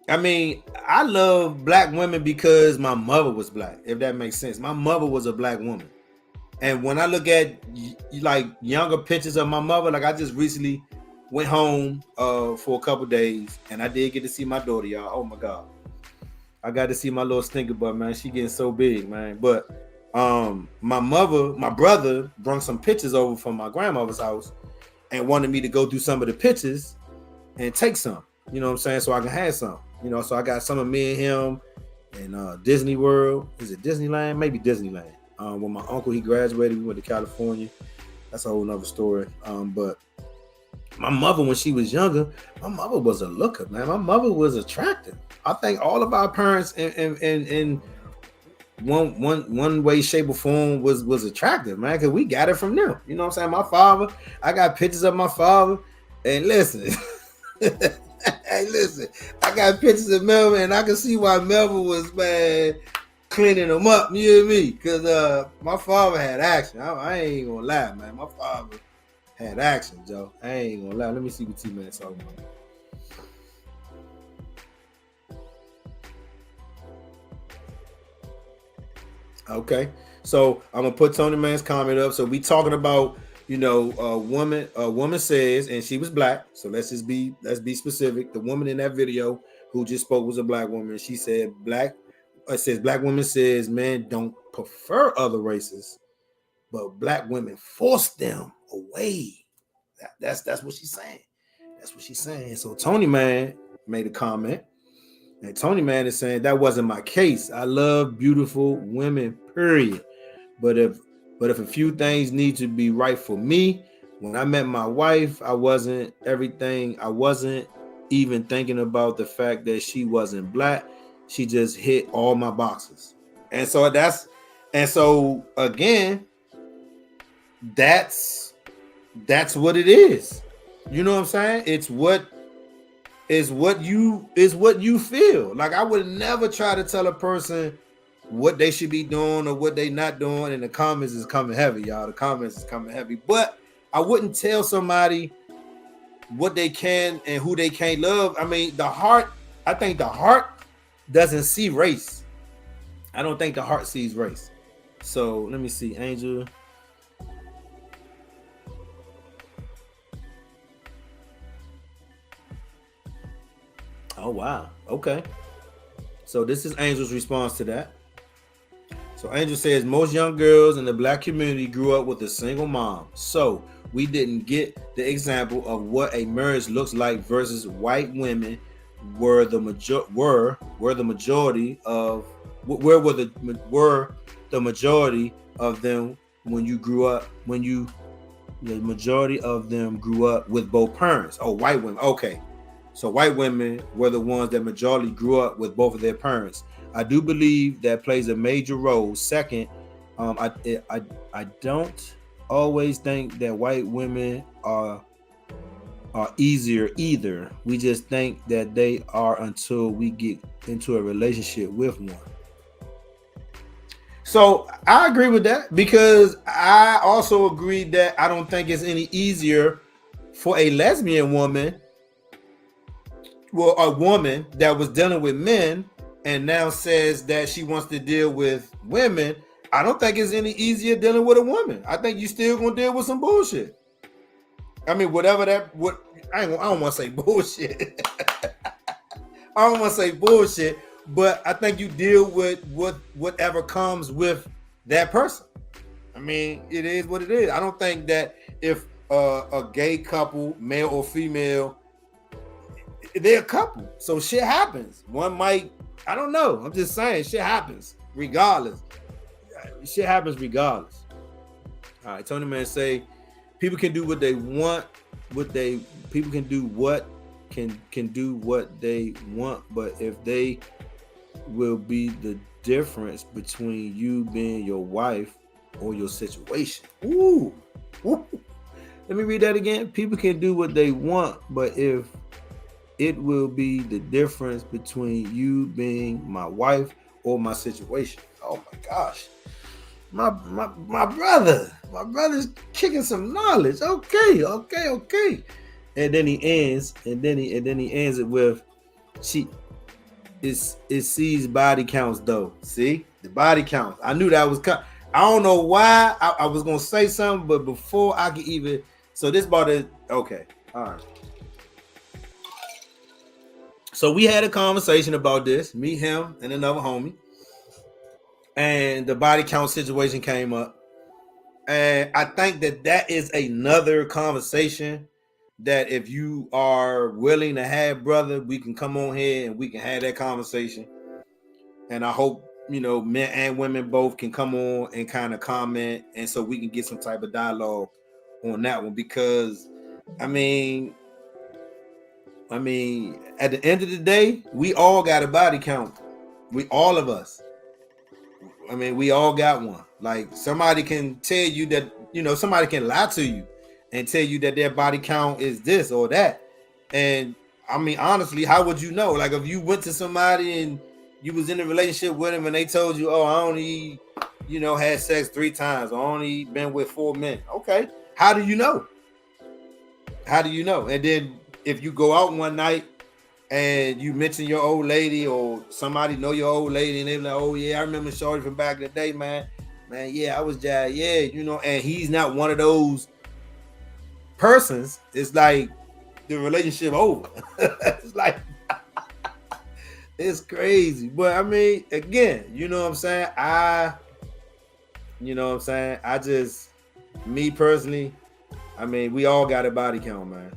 I mean, I love black women because my mother was black, if that makes sense. My mother was a black woman. And when I look at like younger pictures of my mother, like I just recently went home for a couple days, and I did get to see my daughter, y'all. Oh my God. I got to see my little stinker butt, man. She getting so big, man. But my brother brought some pictures over from my grandmother's house and wanted me to go through some of the pictures and take some, you know what I'm saying? So I can have some, so I got some of me and him in Disney World. Is it Disneyland? Maybe Disneyland. When my uncle, he graduated, we went to California. That's a whole nother story. But my mother, when she was younger, my mother was a looker, man. My mother was attractive. I think all of our parents in one way, shape, or form was attractive, man, because we got it from them. You know what I'm saying? My father, I got pictures of my father, and listen, hey, listen, I got pictures of Melvin, and I can see why Melvin was, man, cleaning them up, you hear me? Because my father had action. I ain't gonna lie, man. My father had action, Joe. I ain't gonna lie. Let me see what T-Man's talking about. Okay, so I'm gonna put Tony Man's comment up. So we talking about, a woman says, and she was black. So let's be specific. The woman in that video who just spoke was a black woman. She said black woman says men don't prefer other races, but black women force them away. That's what she's saying. That's what she's saying. So Tony Man made a comment. And Tony Man is saying that wasn't my case. I love beautiful women, period. But if a few things need to be right for me, when I met my wife, I wasn't everything. I wasn't even thinking about the fact that she wasn't black. She just hit all my boxes. And so again, that's what it is. You know what I'm saying? It's what you feel. Like I would never try to tell a person what they should be doing or what they not doing. And the comments is coming heavy, y'all. The comments is coming heavy. But I wouldn't tell somebody what they can and who they can't love. I mean, I think the heart doesn't see race. I don't think the heart sees race. So let me see, Angel. Oh, wow. Okay. So this is Angel's response to that. So Angel says most young girls in the black community grew up with a single mom. So we didn't get the example of what a marriage looks like versus white women were the majority of them when you grew up, the majority of them grew up with both parents. Oh, white women. Okay. So white women were the ones that majority grew up with both of their parents. I do believe that plays a major role. Second, I don't always think that white women are easier either. We just think that they are until we get into a relationship with one. So I agree with that, because I also agree that I don't think it's any easier for a lesbian woman well, a woman that was dealing with men and now says that she wants to deal with women, I don't think it's any easier dealing with a woman. I think you still gonna deal with some bullshit. I mean, whatever that what I don't want to say bullshit. I don't want to say bullshit, but I think you deal with whatever comes with that person. I mean, it is what it is. I don't think that if a gay couple, male or female, they're a couple, so shit happens. One might, I don't know. I'm just saying, shit happens regardless. Shit happens regardless. All right, Tony Man say, people can do what they want. People can do what can do what they want, but if they will be the difference between you being your wife or your situation. Ooh. Let me read that again. People can do what they want, but if it will be the difference between you being my wife or my situation. Oh my gosh. My brother's kicking some knowledge. Okay. And then he ends it with it sees body counts though. See? The body counts. I knew that was I don't know why I was gonna say something, but before I could even so this about it. Okay. All right. So we had a conversation about this, me, him, and another homie. And the body count situation came up. And I think that is another conversation that if you are willing to have, brother, we can come on here and we can have that conversation. And I hope, men and women both can come on and kind of comment. And so we can get some type of dialogue on that one. Because, I mean, at the end of the day, we all got a body count. All of us. I mean, we all got one. Like somebody can tell you that, somebody can lie to you and tell you that their body count is this or that. And I mean, honestly, how would you know? Like if you went to somebody and you was in a relationship with them and they told you, oh, I only, had sex 3 times. I only been with 4 men. Okay. How do you know? And then if you go out one night and you mention your old lady or somebody know your old lady and they're like, oh yeah, I remember Shorty from back in the day, man, yeah, I was jazzed, yeah, and he's not one of those persons, it's like the relationship over. It's like it's crazy. But I mean, again, you know what I'm saying? I just, me personally, I mean, we all got a body count, man.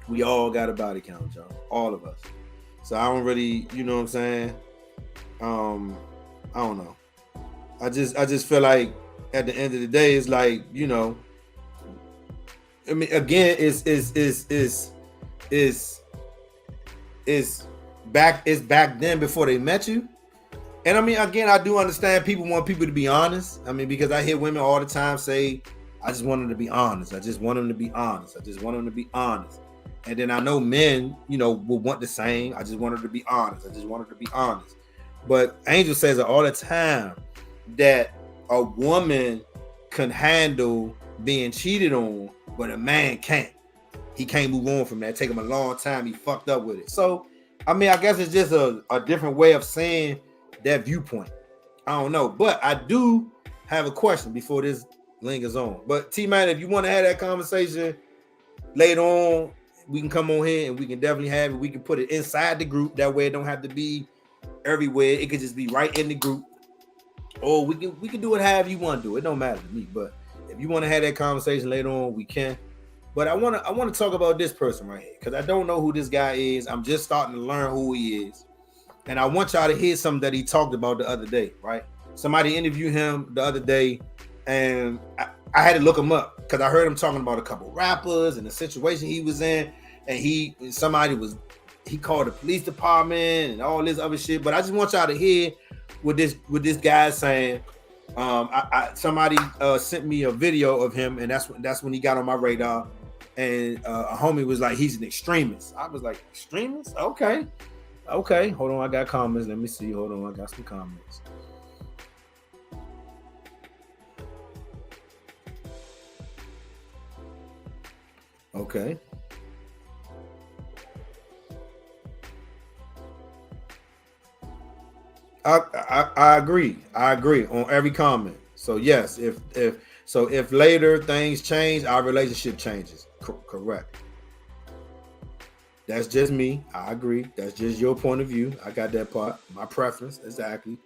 We all got a body count, y'all. All of us. So I don't really, you know what I'm saying? I don't know. I just feel like at the end of the day, it's like, I mean, again, it's back then before they met you. And I mean, again, I do understand people want people to be honest. I mean, because I hear women all the time say, I just want them to be honest. I just want them to be honest. I just want them to be honest. And then I know men, will want the same. I just want her to be honest. I just want her to be honest. But Angel says it all the time that a woman can handle being cheated on, but a man can't. He can't move on from that. Take him a long time. He fucked up with it. So, I mean, I guess it's just a different way of saying that viewpoint. I don't know. But I do have a question before this lingers on. But T-Man, if you want to have that conversation later on, we can come on here and we can definitely have it. We can put it inside the group. That way it don't have to be everywhere. It could just be right in the group. Or we can do it however you want to do it. It don't matter to me. But if you want to have that conversation later on, we can. But I want to talk about this person right here because I don't know who this guy is. I'm just starting to learn who he is. And I want y'all to hear something that he talked about the other day, right? Somebody interviewed him the other day and I had to look him up because I heard him talking about a couple rappers and the situation he was in. And he called the police department and all this other shit. But I just want y'all to hear what this guy saying. Somebody sent me a video of him, and that's when he got on my radar. And a homie was like, he's an extremist. I was like, extremist? Okay. Hold on, I got comments. Let me see. Hold on, I got some comments. Okay. I agree. I agree on every comment. So yes, if later things change, our relationship changes. Correct. That's just me. I agree. That's just your point of view. I got that part. My preference, exactly.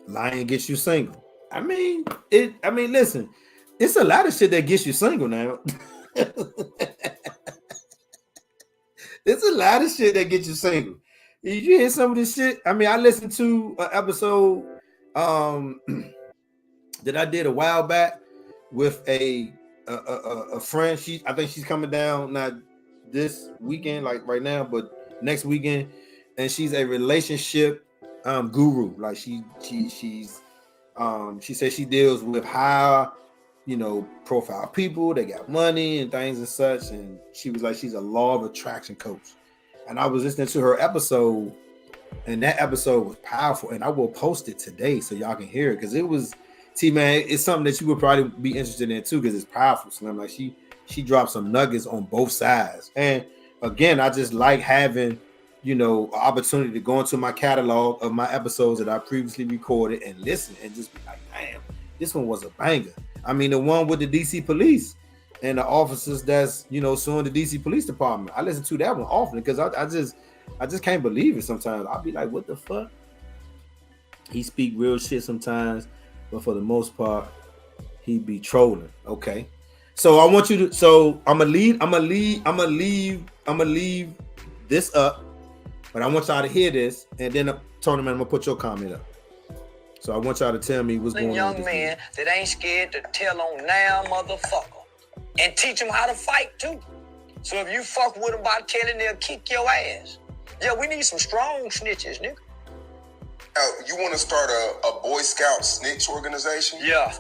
Lying gets you single. I mean, listen, it's a lot of shit that gets you single now. It's a lot of shit that gets you single. Did you hear some of this shit? I mean, I listened to an episode that I did a while back with a friend. I think she's coming down not this weekend, like right now, but next weekend, and she's a relationship guru. Like she says she deals with high, profile people. They got money and things and such. And she was like, she's a law of attraction coach. And I was listening to her episode, and that episode was powerful. And I will post it today so y'all can hear it, because it was, T-Man, it's something that you would probably be interested in too, because it's powerful. Slim, like she dropped some nuggets on both sides. And again, I just like having, an opportunity to go into my catalog of my episodes that I previously recorded and listen and just be like, damn, this one was a banger. I mean, the one with the DC police and the officers that's, suing the DC police department. I listen to that one often because I just can't believe it sometimes. I'll be like, what the fuck? He speak real shit sometimes, but for the most part, he be trolling. Okay. So I want you to, so I'm gonna leave this up, but I want y'all to hear this, and then Tony, man, I'm gonna put your comment up. So I want y'all to tell me what's going on. Young man that ain't scared to tell on now, motherfucker, and teach them how to fight too. So if you fuck with them by telling, they'll kick your ass. Yeah, we need some strong snitches, nigga. You want to start a Boy Scout snitch organization? Yeah,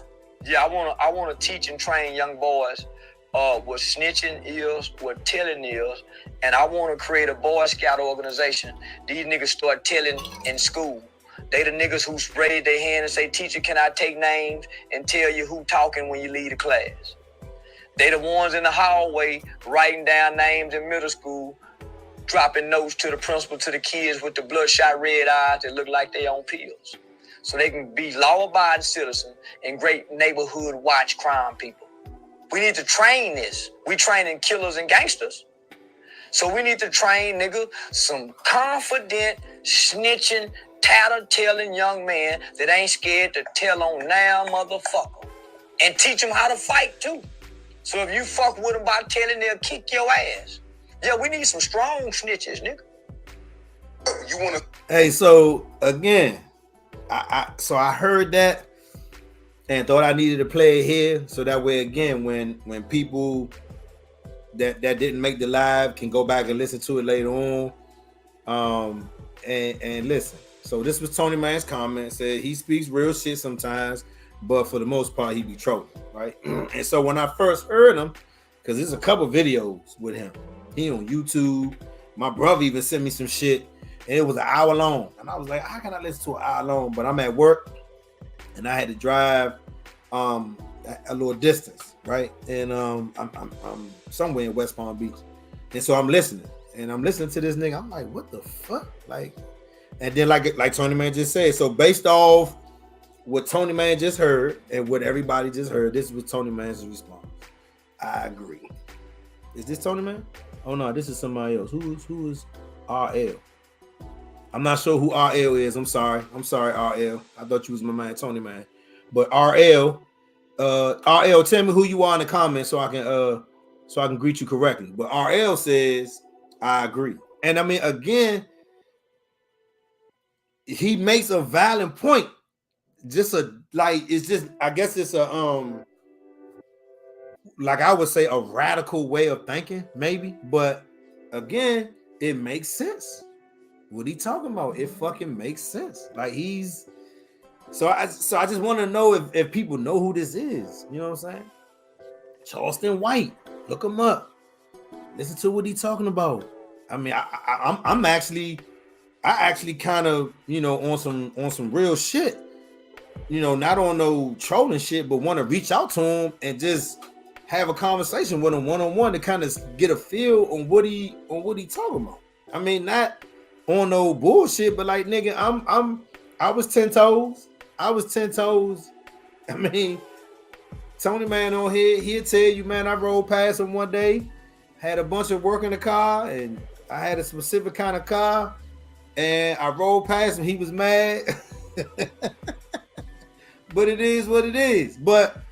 I want to teach and train young boys what snitching is, what telling is, and I want to create a Boy Scout organization. These niggas start telling in school. They the niggas who raise their hand and say, teacher, can I take names, and tell you who talking when you leave the class. They the ones in the hallway writing down names in middle school, dropping notes to the principal, to the kids with the bloodshot red eyes that look like they on pills. So they can be law-abiding citizens and great neighborhood watch crime people. We need to train this. We training killers and gangsters. So we need to train, nigga, some confident, snitching, tatter-telling young man that ain't scared to tell on now, motherfucker. And teach them how to fight, too. So if you fuck with them by telling, they'll kick your ass. Yeah, we need some strong snitches, nigga. You want to... Hey, so again, I heard that and thought I needed to play it here, so that way, again, when people that didn't make the live can go back and listen to it later on, and listen. So this was Tony Man's comment. Said he speaks real shit sometimes, but for the most part, he be trolling, right? And so when I first heard him, because there's a couple videos with him, he on YouTube. My brother even sent me some shit, and it was an hour long. And I was like, how can I listen to an hour long? But I'm at work, and I had to drive a little distance, right? And I'm somewhere in West Palm Beach, and so I'm listening, to this nigga. I'm like, what the fuck? Like, and then like Tony Man just said, so based off what Tony Man just heard and what everybody just heard, this was Tony Man's response. I agree. Is this Tony Man? Oh no, this is somebody else. Who is RL? I'm not sure who RL is. I'm sorry, RL. I thought you was my man Tony Man. But RL, tell me who you are in the comments so I can greet you correctly. But RL says, I agree. And I mean, again, he makes a valid point. I guess it's a like I would say a radical way of thinking, maybe. But again, it makes sense. What he talking about? It fucking makes sense. Like so I just want to know if people know who this is. You know what I'm saying? Charleston White. Look him up. Listen to what he's talking about. I mean, I actually kind of, on some real shit. Not on no trolling shit, but want to reach out to him and just have a conversation with him one-on-one to kind of get a feel on what he talking about. I mean, not on no bullshit, but like nigga, I was 10 toes. I mean, Tony man on here, he'll tell you, man, I rolled past him one day, had a bunch of work in the car, and I had a specific kind of car, and I rolled past him. He was mad. But it is what it is. But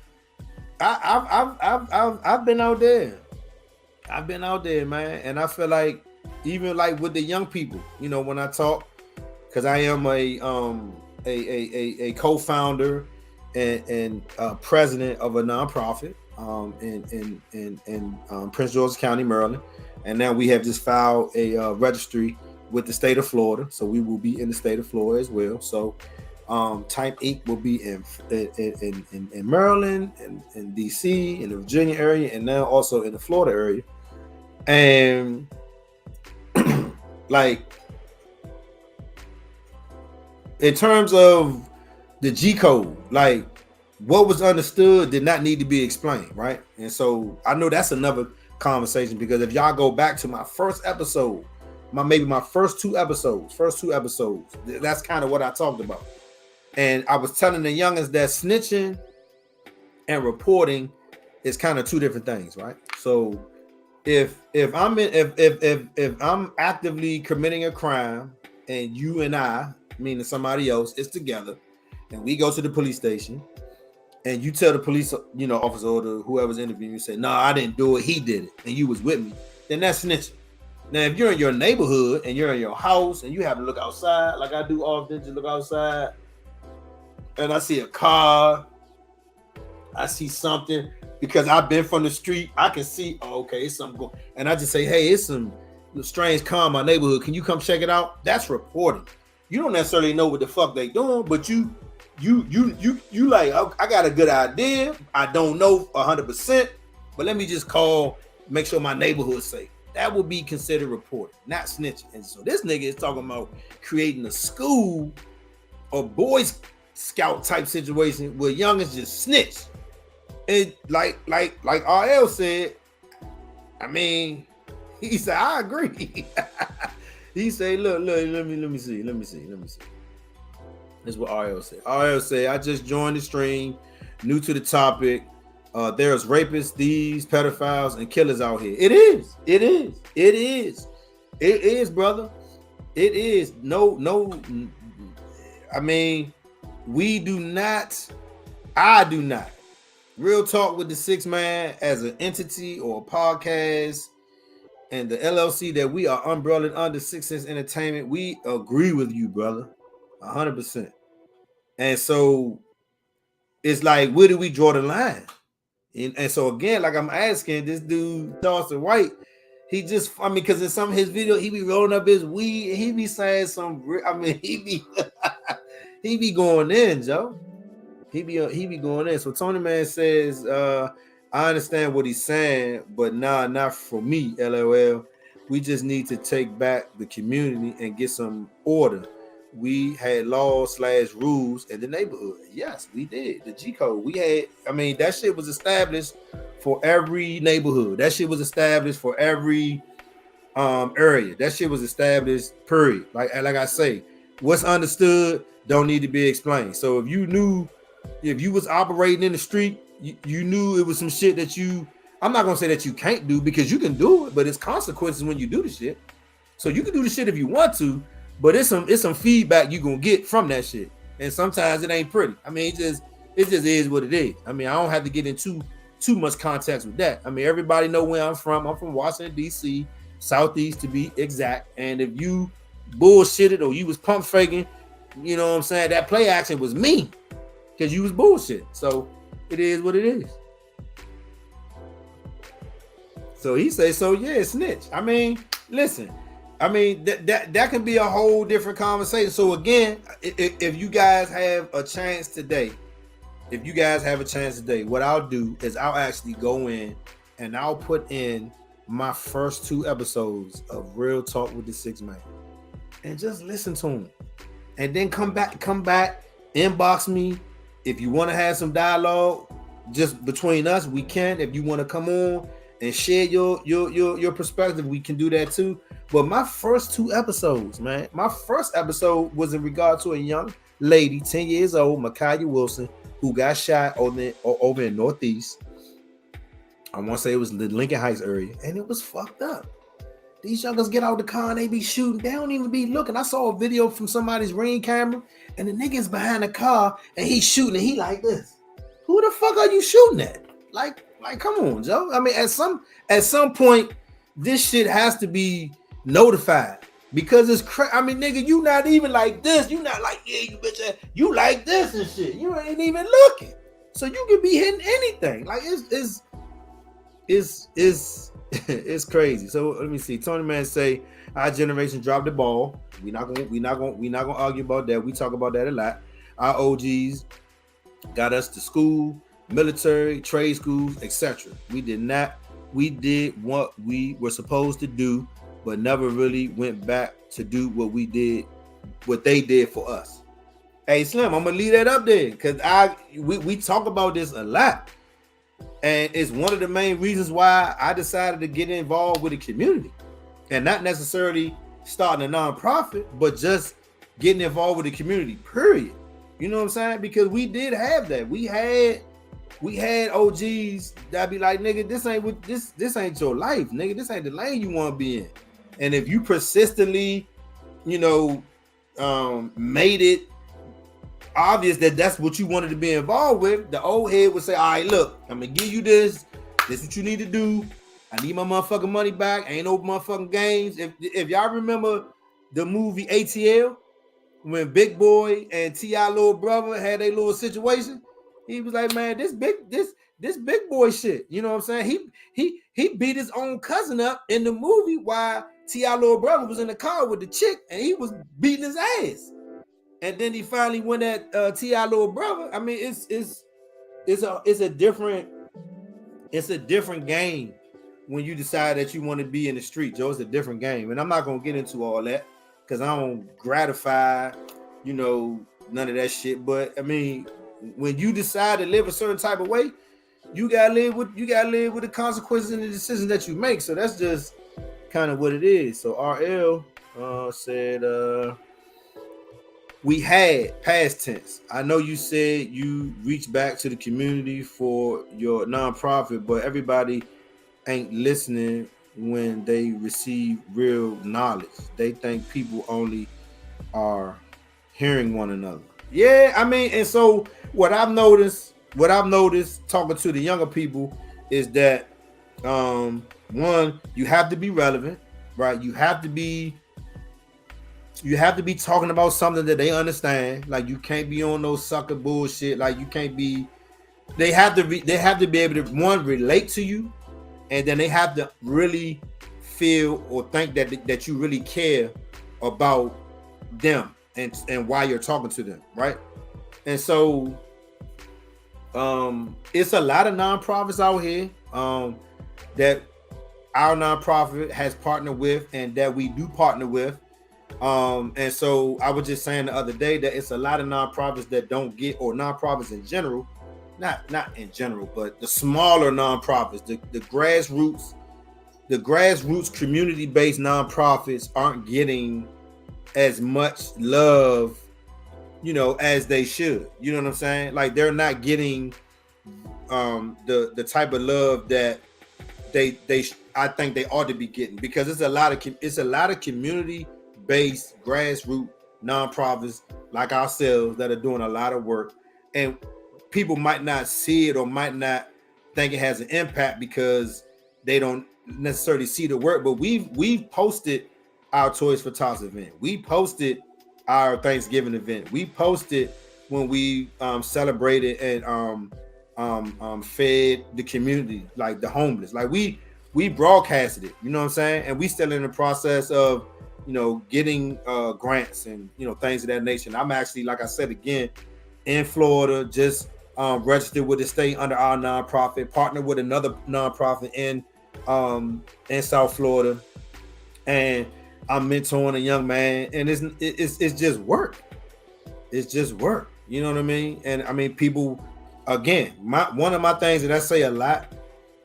I've been out there. I've been out there, man, and I feel like even like with the young people, you know, when I talk, because I am a co-founder and president of a nonprofit in Prince George's County, Maryland, and now we have just filed a registry with the state of Florida, so we will be in the state of Florida as well. So Type 8 will be in Maryland and in DC, in the Virginia area, and now also in the Florida area. And like in terms of the G code, like what was understood did not need to be explained, right? And so I know that's another conversation, because if y'all go back to my first episode, my first two episodes, that's kind of what I talked about. And I was telling the youngins that snitching and reporting is kind of two different things, right? So if I'm actively committing a crime and you and I, meaning somebody else, is together, and we go to the police station, and you tell the police, you know, officer or whoever's interviewing you, say, "No, I didn't do it, he did it," and you was with me, then that's snitching. Now, if you're in your neighborhood and you're in your house and you have to look outside, like I do often, just look outside, and I see a car, I see something, because I've been from the street, I can see, oh, okay, it's something going, and I just say, hey, it's some strange car in my neighborhood, can you come check it out? That's reporting. You don't necessarily know what the fuck they doing, but you like, I got a good idea. I don't know 100%, but let me just call, make sure my neighborhood's safe. That would be considered reporting, not snitching. And so this nigga is talking about creating a school or Boy Scout type situation where youngins just snitch. And like RL said, I mean, he said, I agree. He said, look, let me see. This is what RL said. RL said, I just joined the stream, new to the topic. There's rapists, thieves, pedophiles, and killers out here. It is, brother. It is. No. I mean, I do not. Real Talk with the Six Man as an entity or a podcast and the LLC that we are umbrellaed under, Six Sense Entertainment, we agree with you, brother. 100%. And so it's like, where do we draw the line? And so again, like I'm asking this dude, Charleston White, he just, I mean, because in some of his videos, he be rolling up his weed and he be saying he be going in, Joe. He be going in. So Tony Man says, I understand what he's saying, but nah, not for me, LOL. We just need to take back the community and get some order. We had laws/rules in the neighborhood. Yes, we did. The G code. We had, I mean, that shit was established for every neighborhood. That shit was established for every area. That shit was established, period. Like I say, what's understood don't need to be explained. So if you was operating in the street, you knew it was some shit that I'm not gonna say that you can't do, because you can do it, but it's consequences when you do the shit. So you can do the shit if you want to, but it's some feedback you gonna get from that shit, and sometimes it ain't pretty. I mean, it just is what it is. I mean, I don't have to get into too much context with that. I mean, everybody know where I'm from. I'm from Washington D.C., Southeast to be exact. And if you bullshitted or you was pump faking, you know what I'm saying, that play action was me, because you was bullshit. So it is what it is. So he say, so yeah, snitch. I mean, listen. I mean, that can be a whole different conversation. So again, if you guys have a chance today, what I'll do is I'll actually go in and I'll put in my first 2 episodes of Real Talk with the Six Man and just listen to them. And then come back, inbox me. If you want to have some dialogue just between us, we can. If you want to come on and share your perspective, we can do that too. But my first 2 episodes, man, my first episode was in regard to a young lady, 10 years old, Micaiah Wilson, who got shot over in Northeast. I want to say it was the Lincoln Heights area, and it was fucked up. These youngers get out the car and they be shooting. They don't even be looking. I saw a video from somebody's Ring camera, and the nigga's behind the car, and he's shooting, and he like this. Who the fuck are you shooting at? Like, come on, Joe. I mean, at some point, this shit has to be notified because it's I mean, nigga, you not even like this. You not like, yeah, you bitch. You like this and shit. You ain't even looking. So you could be hitting anything. Like it's crazy. So let me see. Tony Man say our generation dropped the ball. We're not gonna argue about that. We talk about that a lot. Our OGs got us to school, military, trade schools, etc. We did what we were supposed to do, but never really went back to do what they did for us. Hey Slim, I'm gonna leave that up there because we talk about this a lot. And it's one of the main reasons why I decided to get involved with the community and not necessarily starting a nonprofit, but just getting involved with the community, period. You know what I'm saying? Because we did have that. We had OGs that be like, nigga, this ain't your life, nigga. This ain't the lane you want to be in. And if you persistently, made it obvious that that's what you wanted to be involved with, the old head would say, all right, look, I'm gonna give you this is what you need to do. I need my motherfucking money back. Ain't no motherfucking games. If y'all remember the movie ATL, when Big Boy and T.I. little brother had a little situation, he was like, man, this big boy shit. You know what I'm saying? He beat his own cousin up in the movie while T.I. little brother was in the car with the chick and he was beating his ass. And then he finally went at T.I. little brother. I mean, it's a different game when you decide that you want to be in the street, Joe. It's a different game. And I'm not gonna get into all that because I don't gratify, none of that shit. But I mean, when you decide to live a certain type of way, you gotta live with the consequences and the decisions that you make. So that's just kind of what it is. So RL said we had past tense. I know you said you reached back to the community for your nonprofit, but everybody ain't listening when they receive real knowledge. They think people only are hearing one another. Yeah, I mean, and so what I've noticed talking to the younger people is that one, you have to be relevant, right? You have to be talking about something that they understand. Like you can't be on those sucker bullshit. Like you can't be. They have to be able to one relate to you, and then they have to really feel or think that you really care about them and why you're talking to them, right? And so, it's a lot of nonprofits out here that our nonprofit has partnered with, and that we do partner with. And so I was just saying the other day that it's a lot of nonprofits that don't get, or nonprofits in general, not in general, but the smaller nonprofits, the grassroots community-based nonprofits aren't getting as much love, as they should. You know what I'm saying? Like they're not getting the type of love that I think they ought to be getting, because it's a lot of community-based grassroots nonprofits like ourselves that are doing a lot of work, and people might not see it or might not think it has an impact because they don't necessarily see the work. But we've posted our Toys for Tots event. We posted our Thanksgiving event. We posted when we celebrated and fed the community, like the homeless. Like we broadcasted it. You know what I'm saying? And we still in the process of getting grants and things of that nature. I'm actually, like I said again, in Florida, just registered with the state under our nonprofit, partnered with another nonprofit in South Florida, and I'm mentoring a young man, and it's just work. It's just work. You know what I mean? And I mean, people, again, one of my things that I say a lot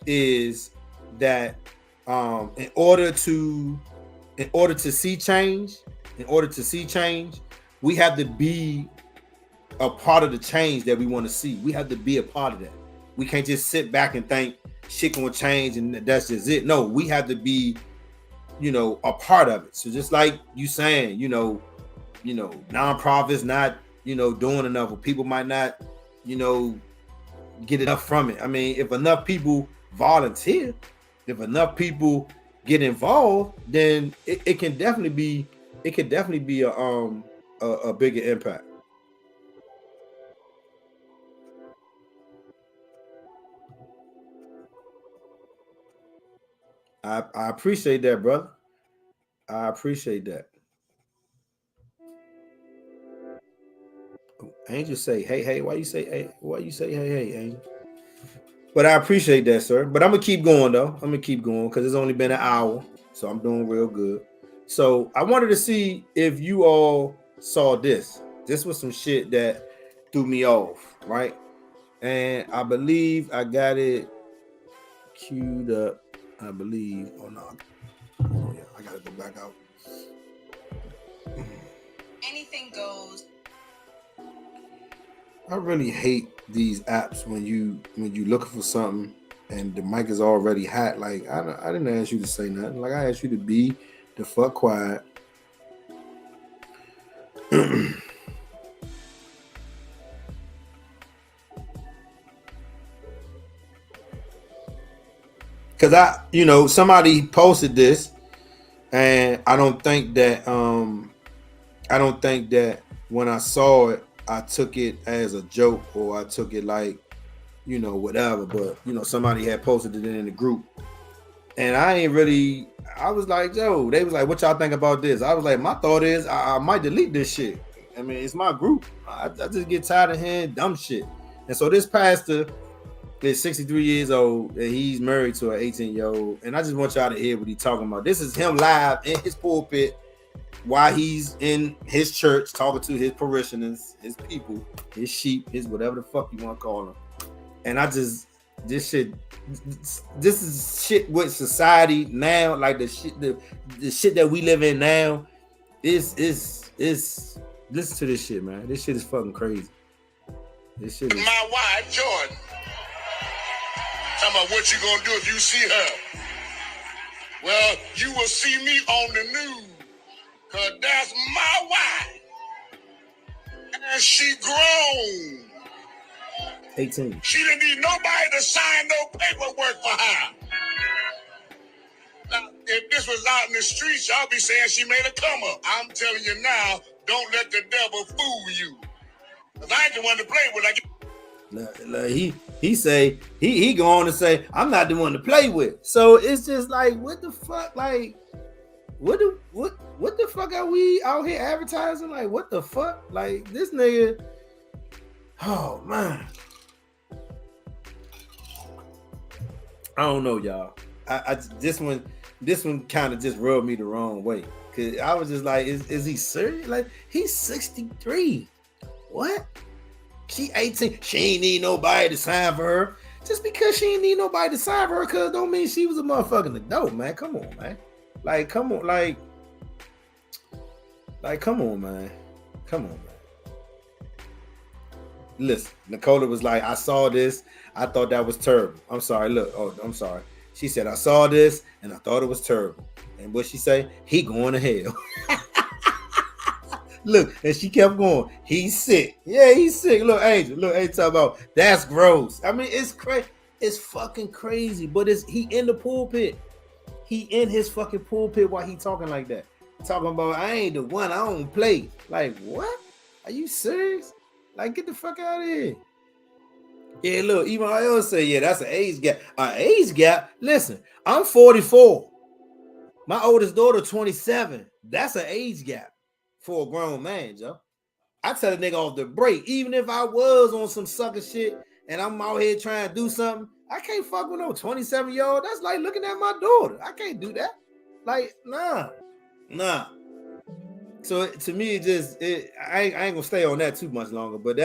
is that in order to in order to see change, we have to be a part of the change that we want to see. We have to be a part of that. We can't just sit back and think shit gonna change and that's just it. No, we have to be, a part of it. So just like you saying, nonprofits not, doing enough, or people might not, get enough from it. I mean, if enough people volunteer, if enough people get involved, then it can definitely be a bigger impact. I appreciate that, brother. I appreciate that. Angel say, hey, why you say, hey, Angel? But I appreciate that, sir. But I'm gonna keep going though. I'm gonna keep going because it's only been an hour, so I'm doing real good. So I wanted to see if you all saw this. This was some shit that threw me off, right? And I believe I got it queued up. I believe. Oh no. Oh yeah, I gotta go back out. Anything goes. I really hate these apps when you looking for something and the mic is already hot. Like I didn't ask you to say nothing. Like I asked you to be the fuck quiet. Cause somebody posted this, and I don't think that when I saw it, I took it as a joke or I took it like, whatever. But somebody had posted it in the group, and I was like, Joe. They was like, what y'all think about this? I was like, my thought is I might delete this shit. I mean, it's my group. I just get tired of hearing dumb shit. And so this pastor is 63 years old and he's married to an 18-year-old. And I just want y'all to hear what he's talking about. This is him live in his pulpit while he's in his church talking to his parishioners, his people, his sheep, his whatever the fuck you want to call them. And this is shit with society now, like the shit that we live in now is listen to this shit, man. This shit is fucking crazy. This shit is my wife, Jordan. Talking about what you gonna do if you see her. Well, you will see me on the news. Cause that's my wife. And she grown. 18. She didn't need nobody to sign no paperwork for her. Now, if this was out in the streets, y'all be saying she made a come up. I'm telling you now, don't let the devil fool you. Cause I ain't the one to play with. He say he go on to say I'm not the one to play with. So it's just like, what the fuck? Like, what the fuck are we out here advertising? Like, what the fuck? Like, this nigga. Oh man, I don't know, y'all. This one kind of just rubbed me the wrong way. Cause I was just like, is he serious? Like, he's 63. What? She 18. She ain't need nobody to sign for her. Just because she ain't need nobody to sign for her, cause don't mean she was a motherfucking adult, man. Come on, man. Like, come on, like come on, man. Come on, man. Listen, Nicola was like, I saw this. I thought that was terrible. I'm sorry. Look, I'm sorry. She said, I saw this and I thought it was terrible. And what she say? He going to hell. Look, and she kept going. He's sick. Yeah, he's sick. Look, Angel. Look, Angel talking about that's gross. I mean, it's crazy. It's fucking crazy. But he in the pulpit. He in his fucking pulpit while he talking like that. Talking about I ain't the one. I don't play. Like, what? Are you serious? Like, get the fuck out of here. Yeah, look, even I else say, yeah, that's an age gap. An age gap? Listen, I'm 44. My oldest daughter, 27. That's an age gap for a grown man, Joe. I tell a nigga off the break, even if I was on some sucker shit and I'm out here trying to do something, I can't fuck with no 27-year-old. That's like looking at my daughter. I can't do that. Like, nah. So to me, I ain't gonna stay on that too much longer. But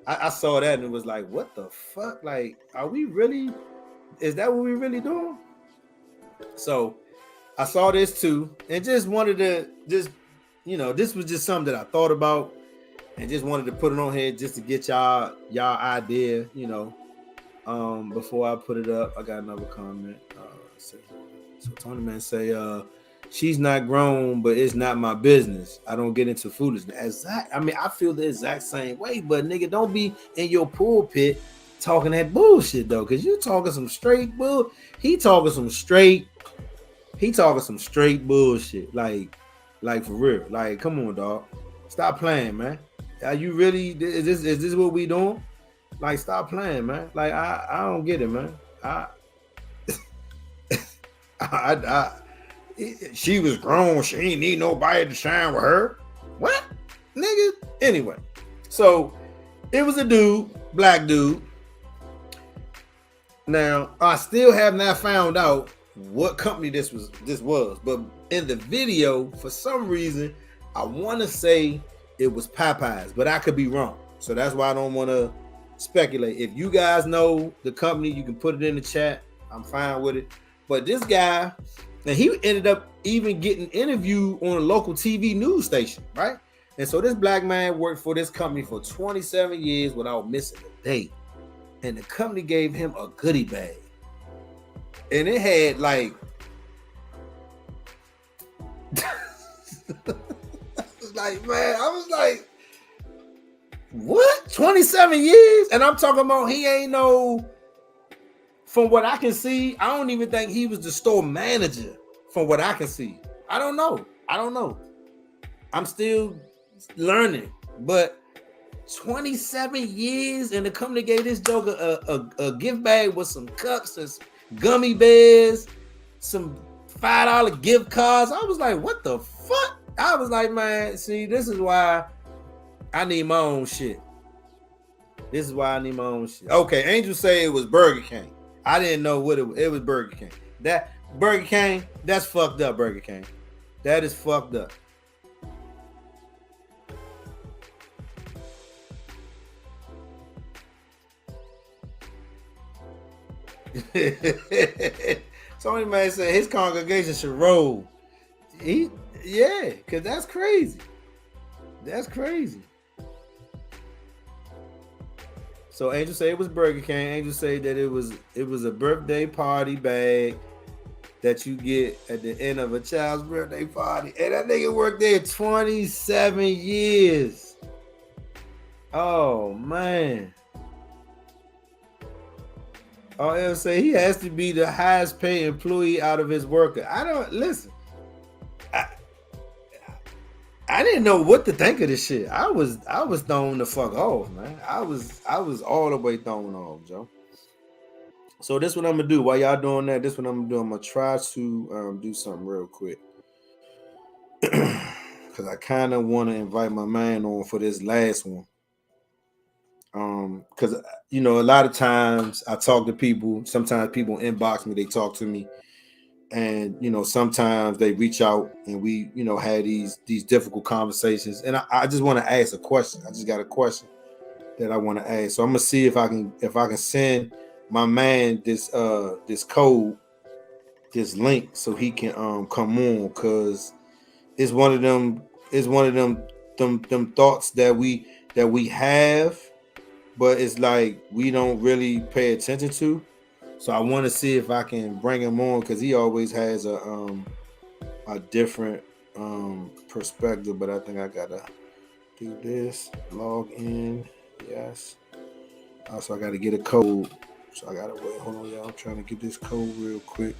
I saw that and it was like, what the fuck? Like, are we really? Is that what we really doing? So I saw this too, and just wanted to this was just something that I thought about, and just wanted to put it on here just to get y'all idea, before I put it up. I got another comment. So Tony Man say, she's not grown, but it's not my business. I don't get into foolishness. I feel the exact same way, but nigga, don't be in your pulpit talking that bullshit though, because you talking some straight bull. He talking some straight bullshit. Like for real. Like, come on, dog. Stop playing, man. Are you really? Is this what we doing? Like, stop playing, man. Like, I don't get it, man. She was grown. She ain't need nobody to shine with her. What, nigga? Anyway, so it was a dude, black dude. Now, I still have not found out what company this was, but in the video, for some reason, I want to say it was Popeyes, but I could be wrong. So that's why I don't want to speculate. If you guys know the company, you can put it in the chat. I'm fine with it. But this guy, and he ended up even getting interviewed on a local TV news station, right? And so this black man worked for this company for 27 years without missing a day. And the company gave him a goodie bag. And it had like, I was like, what? 27 years? And I'm talking about he ain't no, from what I can see, I don't even think he was the store manager from what I can see. I don't know. I'm still learning, but 27 years and the company gave this joker a gift bag with some cups and gummy bears, some $5 gift cards. I was like, what the fuck? I was like, man, see, this is why I need my own shit. Okay, Angel say it was Burger King. I didn't know what it was. It was Burger King. That Burger King, that's fucked up, Burger King. That is fucked up. Somebody might say his congregation should roll. Because that's crazy. So Angel say it was Burger King. Angel say that it was a birthday party bag that you get at the end of a child's birthday party. And that nigga worked there 27 years. Oh man. Oh, it'll say he has to be the highest paid employee out of his worker. I don't listen. I didn't know what to think of this shit. I was thrown the fuck off, man. I was all the way thrown off, Joe. So this what I'm gonna do while y'all doing that. This what I'm gonna do. I'm gonna try to do something real quick because I kind of want to invite my man on for this last one. Because a lot of times I talk to people. Sometimes people inbox me. They talk to me. And sometimes they reach out and we had these difficult conversations, and I just want to ask a question. I just got a question that I want to ask, so I'm gonna see if I can send my man this code, this link, so he can come on, because it's one of them thoughts that we have, but it's like we don't really pay attention to. So I want to see if I can bring him on, because he always has a different perspective. But I think I gotta do this. Log in. Yes. Also, I gotta get a code. So I gotta wait. Hold on, y'all. I'm trying to get this code real quick.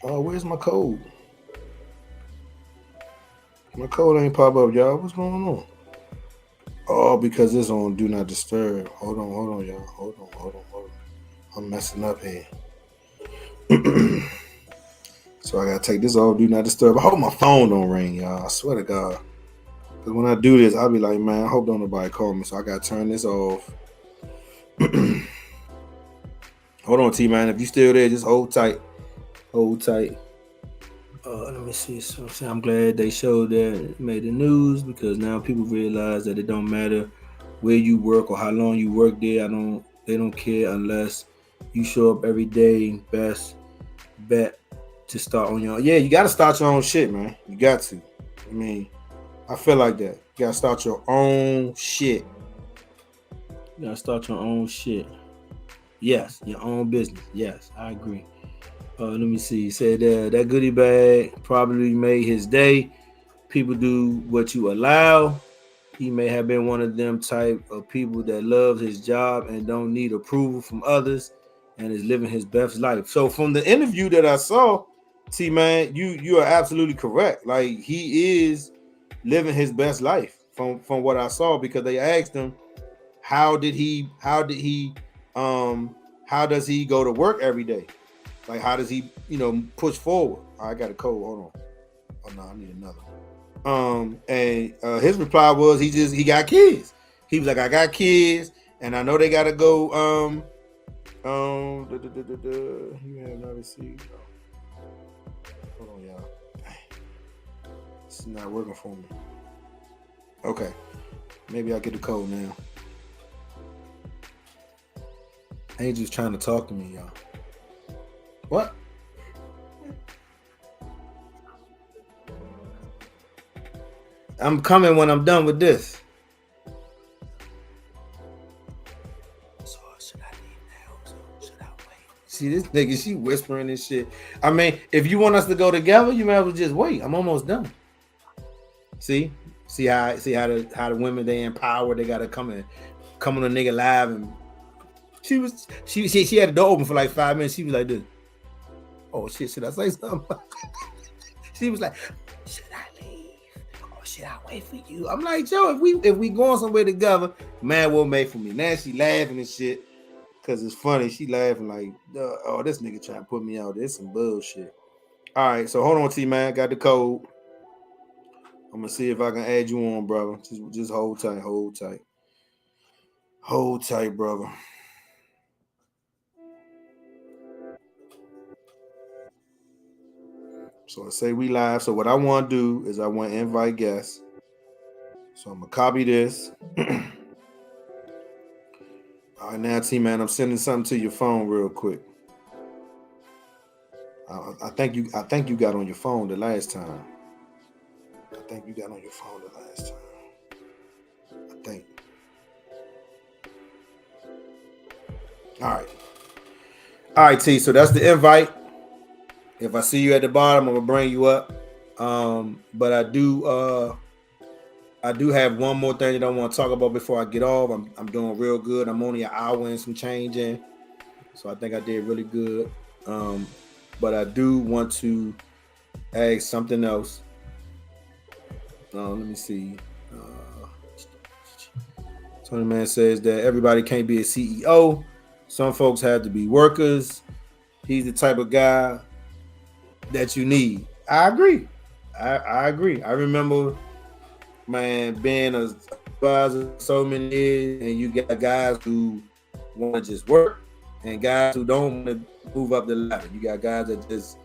Oh, where's my code? My code ain't pop up, y'all. What's going on? Oh, because it's on Do Not Disturb. Hold on, y'all. Hold on. I'm messing up here. So I gotta take this off, Do Not Disturb. I hope my phone don't ring, y'all. I swear to God. Because when I do this, I'll be like, man, I hope don't nobody call me. So I gotta turn this off. Hold on, T-Man. If you still there, just hold tight. Let me see. So I'm glad they showed that, it made the news, because now people realize that it don't matter where you work or how long you work there. They don't care unless You show up every day. Best bet to start on your own. Yeah, you got to start your own shit, man. You got to. I mean, I feel like that. You got to start your own shit. You got to start your own shit. Yes, your own business. Yes, I agree. Let me see. He said that goodie bag probably made his day. People do what you allow. He may have been one of them type of people that loves his job and don't need approval from others and is living his best life. So from the interview that I saw, T-Man, you are absolutely correct. Like, he is living his best life from what I saw, because they asked him how does he go to work every day? Like, how does he, push forward? I got a code. Hold on. Oh no, I need another. And his reply was he got kids. He was like, I got kids, and I know they gotta go. You have not received. Hold on, y'all. This is not working for me. Okay, maybe I'll get the code now. Angel's trying to talk to me, y'all. What? I'm coming when I'm done with this. So should I leave now? Should I wait? See, this nigga, she whispering this shit. I mean, if you want us to go together, you might as well just wait. I'm almost done. See how the women, they empower. They gotta come on a nigga live, and she had the door open for like 5 minutes. She was like this. Oh shit, should I say something? She was like, should I leave? Or should I wait for you? I'm like, yo, if we going somewhere together, man, will make for me. Now she laughing and shit, cause it's funny. She laughing like, oh, this nigga trying to put me out. This some bullshit. All right, so hold on, T-Man. Got the code. I'm gonna see if I can add you on, brother. Just hold tight, brother. So I say we live. So what I want to do is I want to invite guests. So I'm gonna copy this. All right, now, T-Man, I'm sending something to your phone real quick. I think you got on your phone the last time. I think. All right, T. So that's the invite. If I see you at the bottom, I'm gonna bring you up. But I do have one more thing that I want to talk about before I get off. I'm doing real good. I'm only an hour and some change in, so I think I did really good. But I do want to ask something else. Let me see. Tony Man says that everybody can't be a CEO. Some folks have to be workers. He's the type of guy that you need. I agree. I agree. I remember, man, being a supervisor so many years, and you got guys who want to just work and guys who don't want to move up the ladder. You got guys that just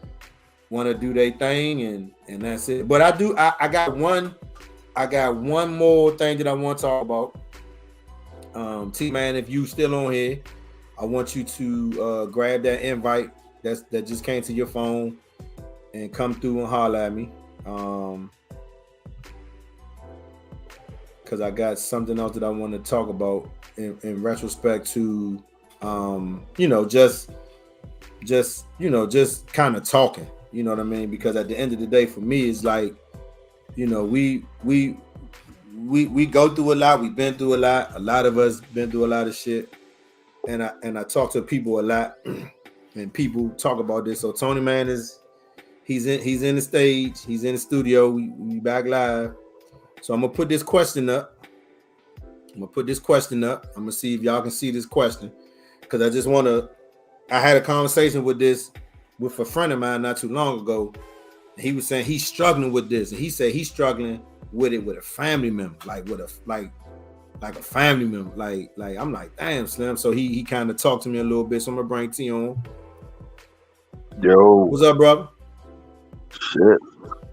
want to do their thing, and that's it. But I got one more thing that I want to talk about. T-Man, if you still on here, I want you to grab that invite that just came to your phone and come through and holler at me. Because I got something else that I want to talk about in retrospect to, just kind of talking. You know what I mean? Because at the end of the day, for me, it's like, we go through a lot. We've been through a lot. A lot of us been through a lot of shit. And I talk to people a lot, and people talk about this. So Tony Man he's in the stage. He's in the studio. We back live. So I'm gonna put this question up. I'm gonna see if y'all can see this question, because I had a conversation with a friend of mine not too long ago. He was saying he's struggling with this, and he said he's struggling with it with a family member, like a family member. Like I'm like, damn, Slim. So he kind of talked to me a little bit. So I'm gonna bring T on. Yo, what's up, brother? Shit,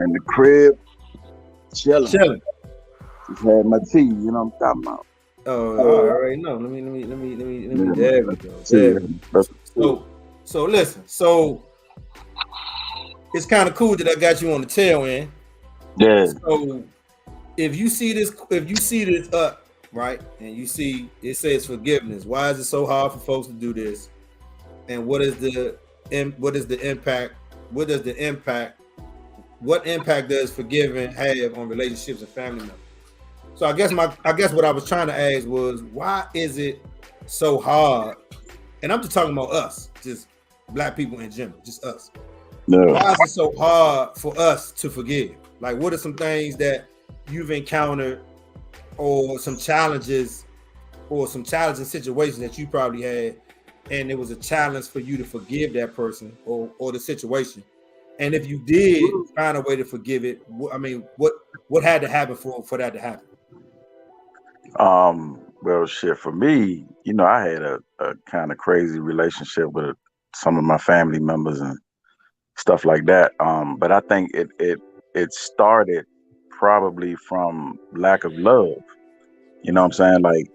in the crib, chilling. Just had my tea. You know what I'm talking about? Oh, all right. No, let me. There we go. So listen. So it's kind of cool that I got you on the tail end. Yeah. So if you see this up, right, and you see it says forgiveness, why is it so hard for folks to do this? And what is the impact? What impact does forgiving have on relationships and family members? So I guess what I was trying to ask was, why is it so hard? And I'm just talking about us, just black people in general, just us. No. Why is it so hard for us to forgive? Like, what are some things that you've encountered, or some challenges, or some challenging situations that you probably had, and it was a challenge for you to forgive that person or the situation? And if you did find a way to forgive it, I mean, what had to happen for that to happen? Well, shit, for me, you know, I had a kind of crazy relationship with some of my family members and stuff like that. But I think it started probably from lack of love. You know what I'm saying? Like,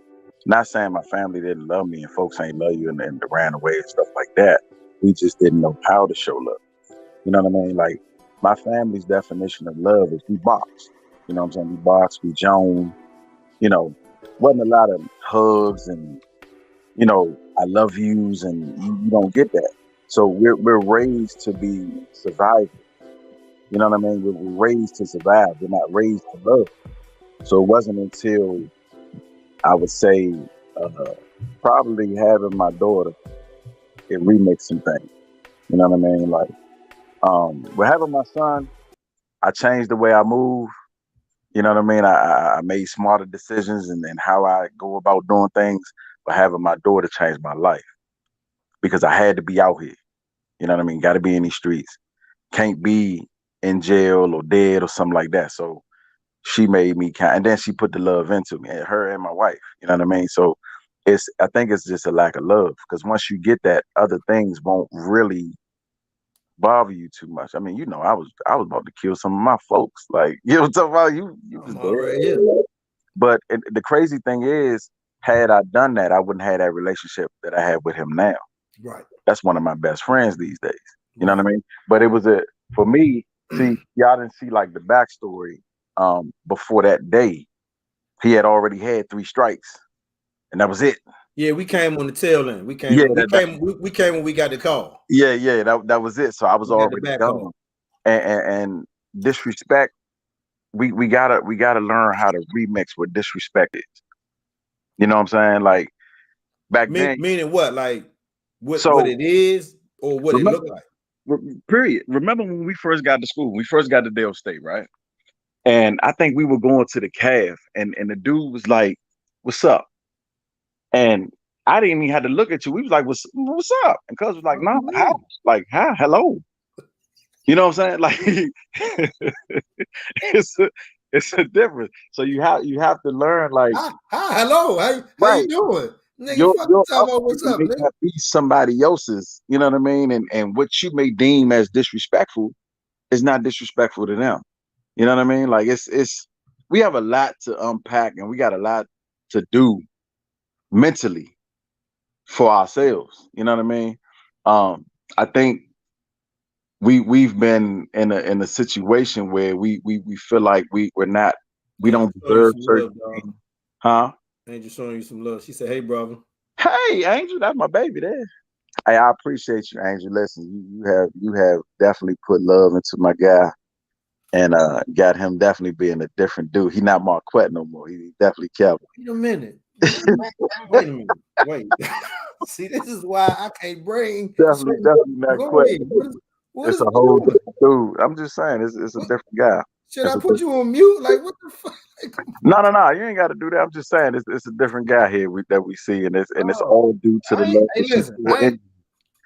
not saying my family didn't love me and folks ain't love you and they ran away and stuff like that. We just didn't know how to show love. You know what I mean? Like, my family's definition of love is we box. You know what I'm saying? We box, we joan. You know, wasn't a lot of hugs and, you know, I love yous, and you don't get that. So we're raised to be survivors. You know what I mean? We're raised to survive. We're not raised to love. So it wasn't until, I would say, probably having my daughter, it remixed some things. You know what I mean? Like, with having my son, I changed the way I move. You know what I mean? I made smarter decisions and how I go about doing things. But having my daughter changed my life because I had to be out here. You know what I mean? Got to be in these streets. Can't be in jail or dead or something like that. So she made me kind, and then she put the love into me, and her and my wife. You know what I mean? So I think it's just a lack of love, because once you get that, other things won't really bother you too much. I mean, you know, I was about to kill some of my folks. Like, you know what I'm talking about? You was Already. But the crazy thing is, had I done that, I wouldn't have that relationship that I have with him now. Right. That's one of my best friends these days. You know what I mean? But it was for me, see, y'all didn't see like the backstory. Before that day, he had already had 3 strikes, and that was it. Yeah, we came on the tail end. We came. Yeah, we came when we got the call. Yeah, that was it. So I was already gone. And disrespect, we gotta learn how to remix what disrespect is. You know what I'm saying? Like, back then. Meaning what? Like what it is, or what it looked like? Period. Remember when we first got to school? We first got to Dale State, right? And I think we were going to the calf, and the dude was like, "What's up?" And I didn't even have to look at you. We was like, "What's up?" And cuz was like, "No, how?" Like, "Hi, hello." You know what I'm saying? Like, it's a difference. So you have to learn, like, hi, hello, how you doing? Nigga, your talking about what's up, may nigga. not be somebody else's, you know what I mean? And what you may deem as disrespectful is not disrespectful to them. You know what I mean? Like, it's we have a lot to unpack, and we got a lot to do mentally for ourselves. You know what I mean? I think we've been in a situation where we feel like we don't deserve certain things. Huh? Angel showing you some love. She said, "Hey, brother." Hey, Angel, that's my baby there. Hey, I appreciate you, Angel. Listen, you have definitely put love into my guy, and got him definitely being a different dude. He not Marquette no more. He definitely Kevin. Wait a minute. Wait a minute. Wait. See, this is why I can't bring. Definitely not Quet. It's a whole different dude. I'm just saying, it's a different guy. Should I put you on mute? Like, what the fuck? No. You ain't got to do that. I'm just saying, it's a different guy here that we see, and it's all due to the love. Hey, listen,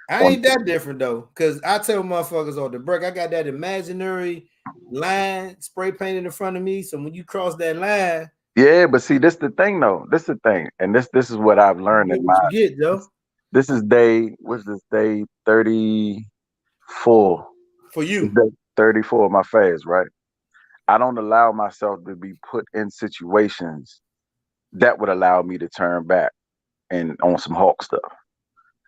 I ain't that different though, because I tell motherfuckers on the break, I got that imaginary line spray painted in front of me. So when you cross that line, yeah, but see, this the thing though. This is the thing, and this is what I've learned in my. You get, Joe. This is day. What's this day? 34 for you. 34 of my fast, right? I don't allow myself to be put in situations that would allow me to turn back and on some Hawk stuff.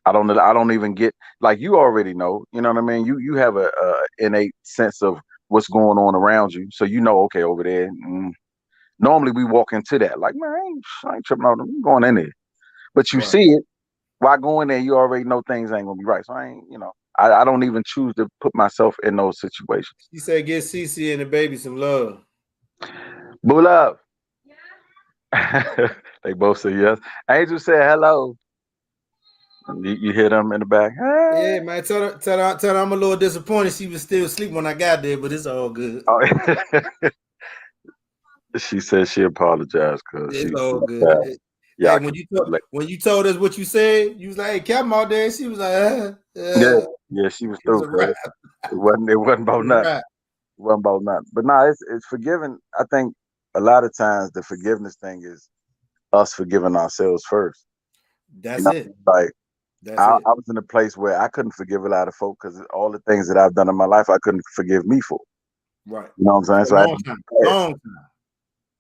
I don't even get, like, you already know, you know what I mean? You have a innate sense of what's going on around you. So okay, over there. Normally we walk into that like, man, I ain't tripping out. I'm going in there. But you Right. see it, while going there, you already know things ain't gonna be right. So I ain't, I don't even choose to put myself in those situations. She said, "Get Cece and the baby some love." Bull up. They both say yes. Angel said hello. You hear them in the back. Yeah, man. Tell her I'm a little disappointed. She was still asleep when I got there, but it's all good. Oh. She said she apologized because It's she. all good. Yeah, Hey, when you told us what you said, you was like, "Hey, Captain out there." She was like, yeah, she was It was through. a wrap. It wasn't about nothing. It wasn't about nothing. But no, it's forgiving. I think a lot of times the forgiveness thing is us forgiving ourselves first. That's it. Like, That's I it. was in a place where I couldn't forgive a lot of folk because all the things that I've done in my life, I couldn't forgive me for. Right. You know what I'm saying? So For I a had long time.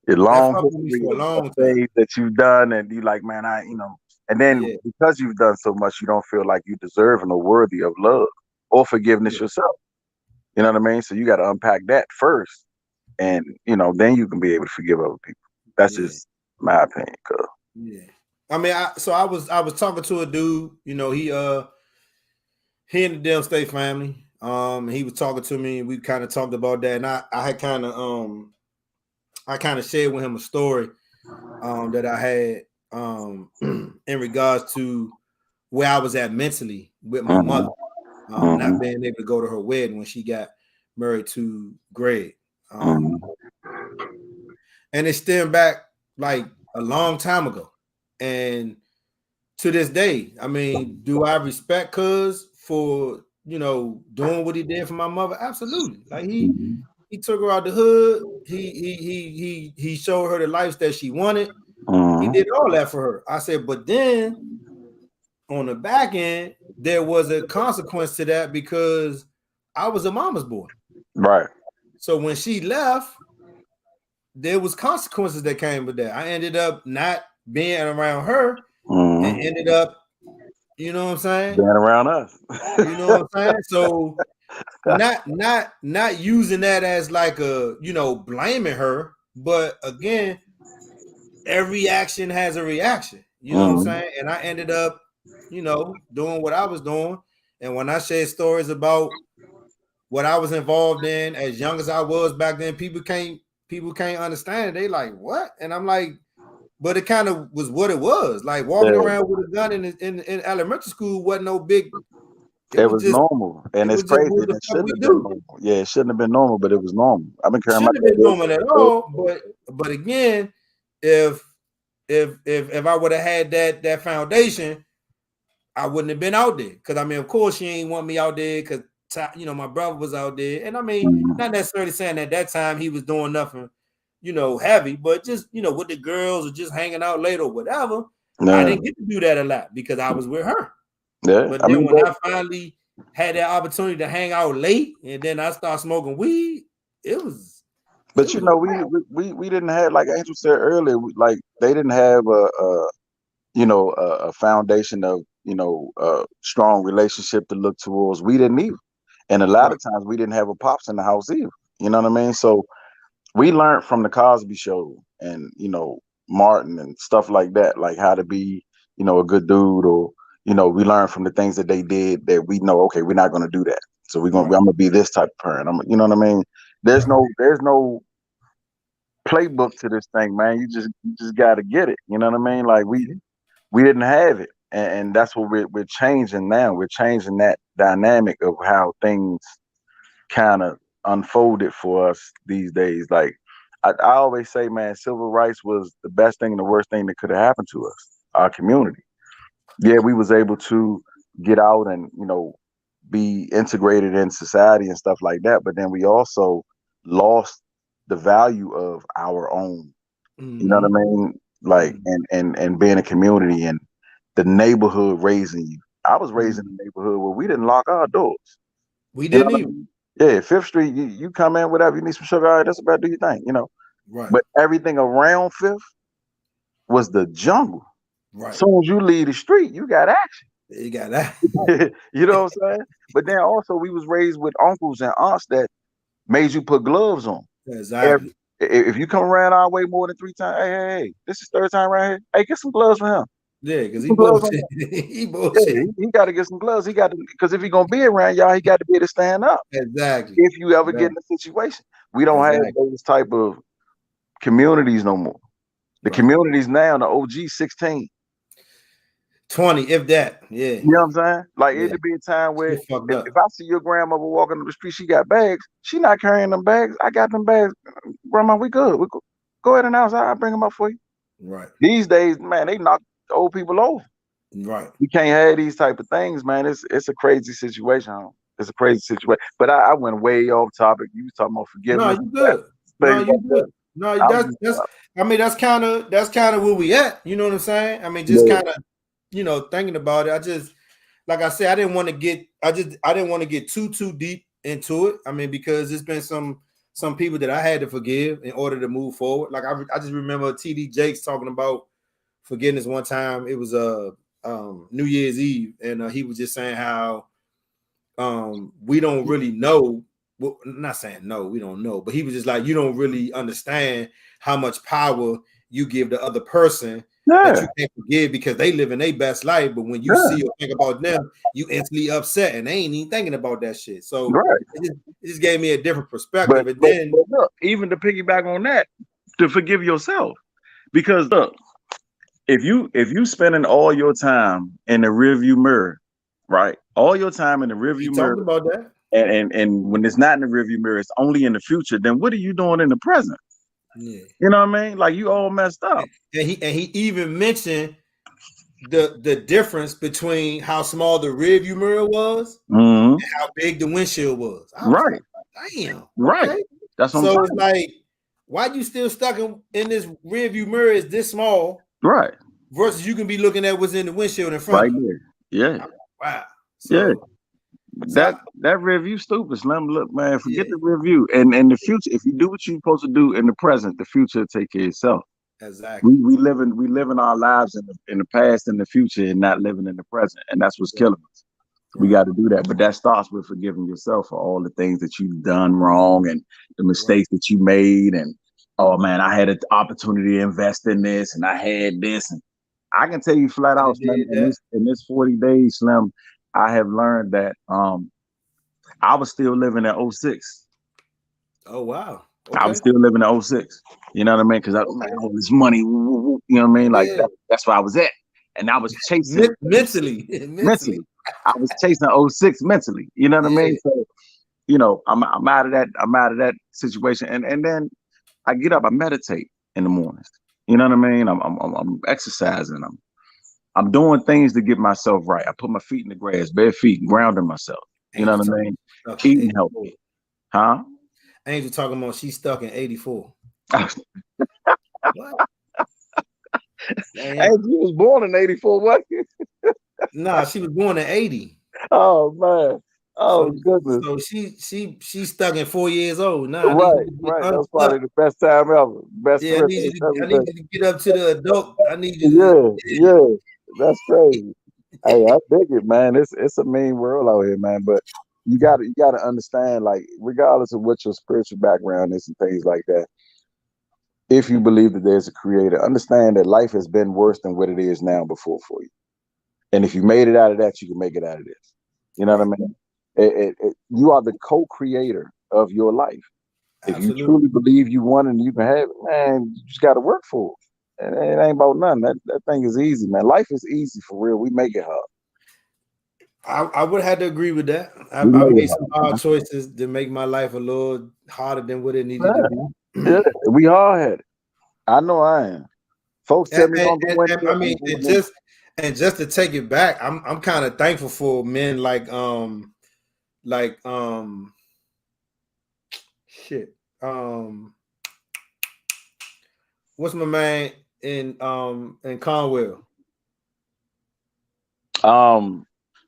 a That long fucked with me history for a long of time. things that you've done, and you like, man, and then Yeah. because you've done so much, you don't feel like you deserving or worthy of love or forgiveness Yeah. yourself. You know what I mean? So you got to unpack that first, and then you can be able to forgive other people. That's just my opinion, cuz. Yeah. I mean, I was talking to a dude, he in the Dell State family. He was talking to me, and we kind of talked about that. And I had kind of shared with him a story that I had in regards to where I was at mentally with my mother, not being able to go to her wedding when she got married to Greg. And it stemmed back like a long time ago. And to this day, I mean, do I respect Cuz for doing what he did for my mother? Absolutely. Like he took her out the hood. He showed her the life that she wanted. He did all that for her. I said, but then on the back end, there was a consequence to that because I was a mama's boy. Right. So when she left, there was consequences that came with that. I ended up not being around her and ended up, you know what I'm saying? Being around us. You know what I'm saying? So not using that as like a, blaming her, but again, every action has a reaction. You know what I'm saying? And I ended up, doing what I was doing. And when I share stories about what I was involved in as young as I was back then, people can't understand it. They like, what? And I'm like, but it kind of was what it was. Like walking around with a gun in elementary school wasn't no big. It was normal, and it's crazy. What the It fuck shouldn't we have been do. normal. Yeah, it shouldn't have been normal, but it was normal. I've been carrying my Shouldn't have been normal at all. But again, if I would have had that foundation, I wouldn't have been out there. Because I mean, of course, she ain't want me out there because my brother was out there, and I mean, not necessarily saying at that time he was doing nothing, heavy, but just with the girls or just hanging out late or whatever. I didn't get to do that a lot because I was with her. Yeah, but then when I finally had that opportunity to hang out late, and then I started smoking weed, it was. But we didn't have, like Angel said earlier, like they didn't have a foundation of strong relationship to look towards. We didn't either, and a lot of times we didn't have a pops in the house either. You know what I mean? So we learned from the Cosby Show and Martin and stuff like that, like how to be a good dude, or we learned from the things that they did that we know. Okay, we're not going to do that. So I'm gonna be this type of parent. You know what I mean? There's no playbook to this thing, man. You just got to get it. You know what I mean? Like we didn't have it, and that's what we're changing now. We're changing that dynamic of how things kind of unfolded for us these days. Like I always say, man, civil rights was the best thing and the worst thing that could have happened to us, our community. Yeah, we was able to get out and be integrated in society and stuff like that, but then we also lost the value of our own. You know what I mean? Like and being a community and the neighborhood raising you. I was raised in a neighborhood where we didn't lock our doors. We didn't even. Yeah, Fifth Street, you come in, whatever, you need some sugar, all right, that's about do your thing, Right. But everything around Fifth was the jungle. Right. As soon as you leave the street, you got action. You got that. You know what I'm saying? But then also we was raised with uncles and aunts that made you put gloves on. Exactly. If you come around our way more than 3 times, hey, this is 3rd time right here. Hey, get some gloves for him. Yeah, because he Some gloves on bullshit. him. He Yeah, bullshit. he got to get some gloves. He got to, because if he gonna be around y'all, he got to be able to stand up. Exactly. If you ever get in a situation, we don't have those type of communities no more. The communities now, the OG 16. 20, if that. Yeah. You know what I'm saying? Like it'd be a time where if I see your grandmother walking on the street, she got bags. She not carrying them bags. I got them bags. Grandma, we good. We go ahead and I'll bring them up for you. Right. These days, man, they knock old people over. Right. You can't have these type of things, man. It's a crazy situation. It's a crazy situation. But I went way off topic. You was talking about forgiveness. No, you good. No, you good. No, that's I mean, that's kind of where we at. You know what I'm saying? I mean, just kind of, thinking about it. I just, like I said, I didn't want to get too deep into it. I mean, because there's been some people that I had to forgive in order to move forward. Like I just remember TD Jakes talking about forgiveness one time. It was New Year's Eve, and he was just saying how we don't really know. Well, not saying no, we don't know, but he was just like, you don't really understand how much power you give the other person that you can't forgive because they live in their best life. But when you see or think about them, you instantly upset, and they ain't even thinking about that shit. So it just gave me a different perspective. But look, even to piggyback on that, to forgive yourself, because look, if you spending all your time in the rearview mirror, right? All your time in the rearview mirror. Talked about that. And when it's not in the rearview mirror, it's only in the future. Then what are you doing in the present? Yeah. You know what I mean? Like you all messed up. And he even mentioned the difference between how small the rearview mirror was and how big the windshield was. I was like, damn. Right. Okay. That's what so it's like, why you still stuck in this rearview mirror is this small? Right. Versus you can be looking at what's in the windshield in front of you. There. Yeah. Wow. That review stupid, Slim. Look, man, forget the review. And in the future, if you do what you're supposed to do in the present, the future will take care of itself. Exactly. We living our lives in the past and the future, and not living in the present, and that's what's killing us. We got to do that, but that starts with forgiving yourself for all the things that you've done wrong and the mistakes that you made. And oh man, I had an opportunity to invest in this, and I had this, and I can tell you flat out, Slim, in this 40 days, Slim, I have learned that I was still living in 06. Oh wow. Okay. I was still living in 06. You know what I mean? Because all this money, you know what I mean? Like that's where I was at. And I was chasing mentally. I was chasing 06 mentally. You know what I mean? So, I'm out of that situation. And then I get up, I meditate in the mornings. You know what I mean? I'm exercising. I'm doing things to get myself right. I put my feet in the grass, bare feet, grounding myself. You know what I mean? Eating healthy. Huh? Angel talking about she's stuck in 84. What? Angel was born in 84, what? Nah, she was born in 80. Oh man. Oh goodness. So she's stuck in 4 years old. Nah, right. That's probably the best time ever. Best I need you to get up to the adult. I need you to That's crazy. Hey, I dig it, man. It's a mean world out here, man. But you gotta understand, like, regardless of what your spiritual background is and things like that, if you believe that there's a creator, understand that life has been worse than what it is now before for you. And if you made it out of that, you can make it out of this. You know what I mean? You are the co-creator of your life. Absolutely. If you truly believe you want it and you can have it, man, you just got to work for it. And it ain't about nothing. That thing is easy, man. Life is easy for real. We make it hard. I would have to agree with that. I made some hard choices to make my life a little harder than what it needed to be. Yeah, we all had it. I know I am. Folks tell me and just to take it back, I'm kind of thankful for men like what's my man in Conwell?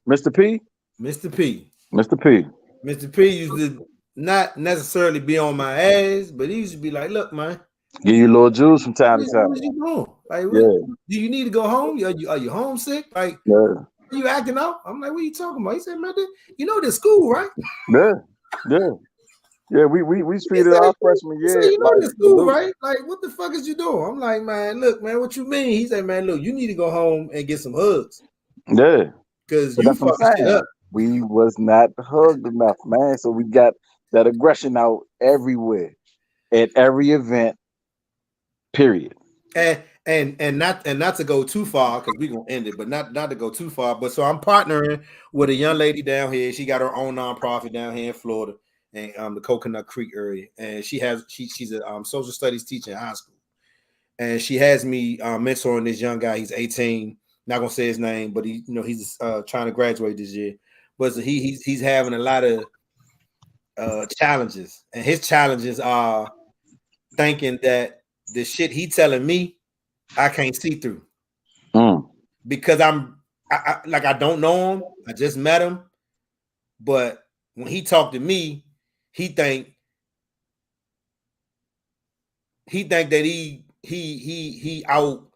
Mr. P. Mr. P. Mr. P. Mr. P used to not necessarily be on my ass, but he used to be like, "Look, man, give you a little juice from time to time. What you doing? Like, do you need to go home? Are you homesick? Like, what you acting out? I'm like, what are you talking about? He said, man, you know this school, right? Yeah. We treated our freshman He said, year you know like this school, salute. right? Like, what the fuck is you doing? I'm like, man, look, man, what you mean? He said, man, look, you need to go home and get some hugs. Yeah. Because But you that's what I'm fucking shit saying. up. We was not hugged enough, man. So we got that aggression out everywhere at every event. Period. And not to go too far because we're gonna end it, but not to go too far. But so I'm partnering with a young lady down here. She got her own nonprofit down here in Florida, and the Coconut Creek area. And she's a social studies teacher in high school, and she has me mentoring this young guy. He's 18. Not gonna say his name, but he's trying to graduate this year. But he's having a lot of challenges, and his challenges are thinking that the shit he telling me I can't see through because I don't know him. I just met him, but when he talked to me, he think that he out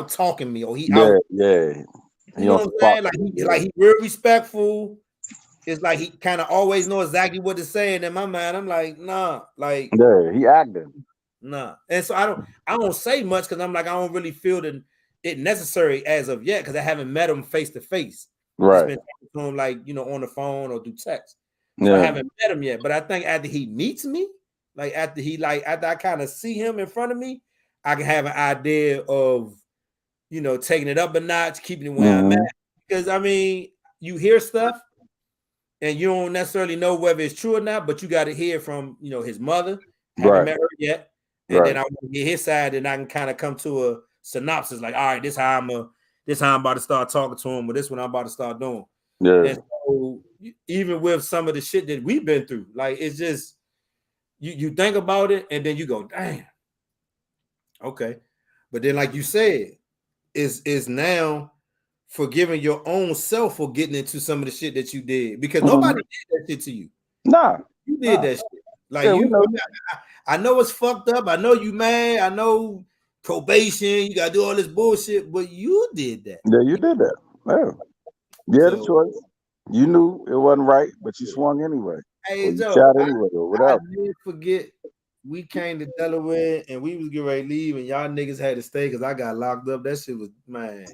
talking me, or he out. Yeah. You know what I'm saying? Like he real respectful. It's like he kind of always know exactly what to say, and in my mind, I'm like, nah, like he acting. Nah, and so I don't say much because I'm like I don't really feel it necessary as of yet because I haven't met him face to face. Right. Just been talking to him like on the phone or through text. So I haven't met him yet. But I think after he meets me, after I kind of see him in front of me, I can have an idea of taking it up a notch, keeping it where I'm at. Because I mean, you hear stuff and you don't necessarily know whether it's true or not, but you got to hear from his mother. Haven't met her yet. And then I want to get his side, and I can kind of come to a synopsis, like, all right, this how I'm about to start talking to him, or this what I'm about to start doing. Yeah. And so even with some of the shit that we've been through, like it's just you think about it and then you go, damn. Okay. But then, like you said, is now forgiving your own self for getting into some of the shit that you did because nobody did that shit to you. Nah. You did that shit. Like I know it's fucked up. I know you mad. I know probation. You gotta do all this bullshit, but you did that. Yeah, you did that. Yeah. The choice. You knew it wasn't right, but you swung anyway. Hey, you Joe, shot anyway or whatever. I did forget we came to Delaware and we was getting ready to leave, and y'all niggas had to stay because I got locked up. That shit was man.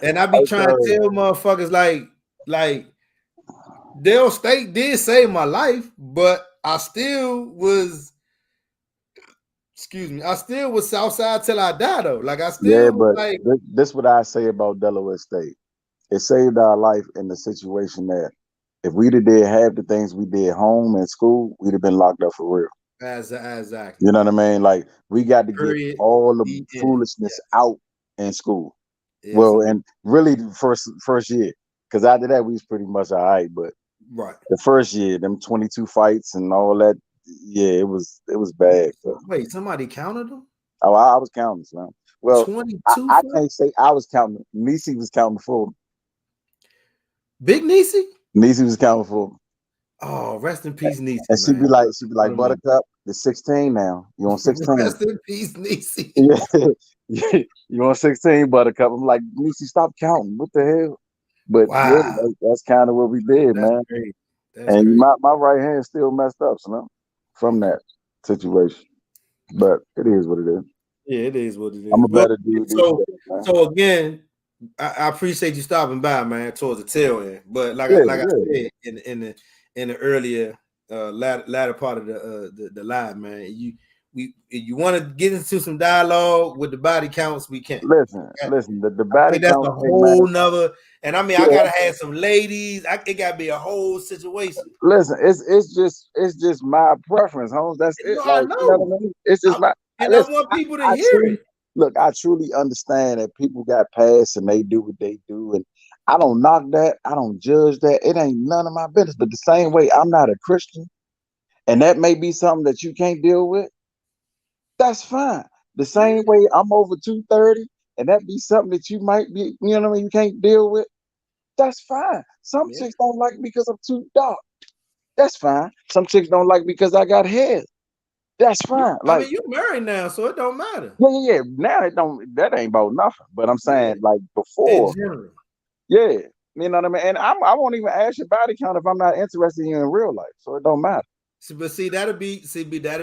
And I be trying to tell motherfuckers like Dale State did save my life, but I still was Southside till I die though. Like I still this what I say about Delaware State. It saved our life in the situation that if we'd have did half the things we did home and school, we'd have been locked up for real. Exactly. You know what I mean? Like we got to get all the foolishness out in school. Yeah, well, and really the first year, because after that we was pretty much all right. But the first year, them 22 fights and all that, yeah, it was bad. So. Wait, somebody counted them? Oh, I was counting, man. Well, 22. I can't say I was counting. Niecy was counting for me. Big Niecy? Niecy was counting for me. Oh, rest in peace, Niecy. And she'd be like, Buttercup, it's 16 now. You on 16? Rest in peace, Niecy. Yeah, you on 16, Buttercup. I'm like, Niecy, stop counting. What the hell? But yeah, that's kind of what we did, man. Great. And my right hand still messed up, from that situation. But it is what it is. Yeah, it is what it is. I'm a better dude. So again, I appreciate you stopping by, man, towards the tail end. But like I said in the earlier latter part of the live, man, you want to get into some dialogue with the body counts, we can. Listen, the body that's a whole nother. And I mean, I gotta have some ladies. It gotta be a whole situation. Listen, it's just my preference, Holmes. That's it. I know. You know what I mean? It's just my. And I want people to hear it. Look, I truly understand that people got past and they do what they do, and I don't knock that. I don't judge that. It ain't none of my business. But the same way, I'm not a Christian, and that may be something that you can't deal with. That's fine. The same way I'm over 230, and that be something that you might be, you know what I mean, you can't deal with. That's fine. Some chicks don't like me because I'm too dark. That's fine. Some chicks don't like me because I got hair. That's fine. Like, I mean, you married now, so it don't matter. yeah. Now it don't. That ain't about nothing. But I'm saying, like In before, general. yeah. You know what I mean? And I won't even ask your body count if I'm not interested in you in real life. So it don't matter. But that'll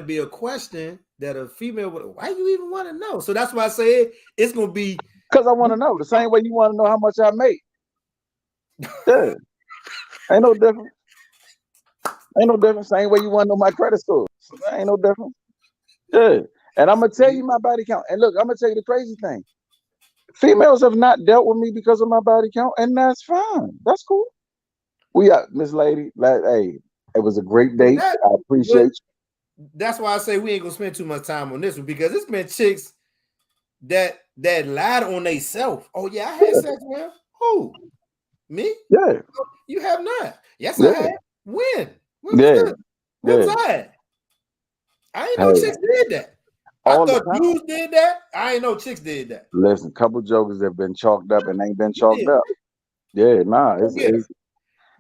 be a question that a female would. Why you even want to know? So that's why I say it's gonna be Because I want to know the same way you want to know how much I make. Yeah, ain't no difference. Ain't no difference. Same way you want to know my credit score. Ain't no difference. Yeah, and I'm gonna tell you my body count. And look, I'm gonna tell you the crazy thing. Females have not dealt with me because of my body count, and that's fine. That's cool. We got Miss Lady. Hey, it was a great date. I appreciate you. That's why I say we ain't gonna spend too much time on this one because it's been chicks that lied on themselves. Oh yeah, I had sex with him. Who? Me? Yeah. Oh, you have not. Yes, Yeah. I have. When? Yeah. When was I? I ain't know chicks did that. I thought dudes did that. I ain't know chicks did that. Listen, couple jokers have been chalked up and ain't been chalked up. Yeah, nah.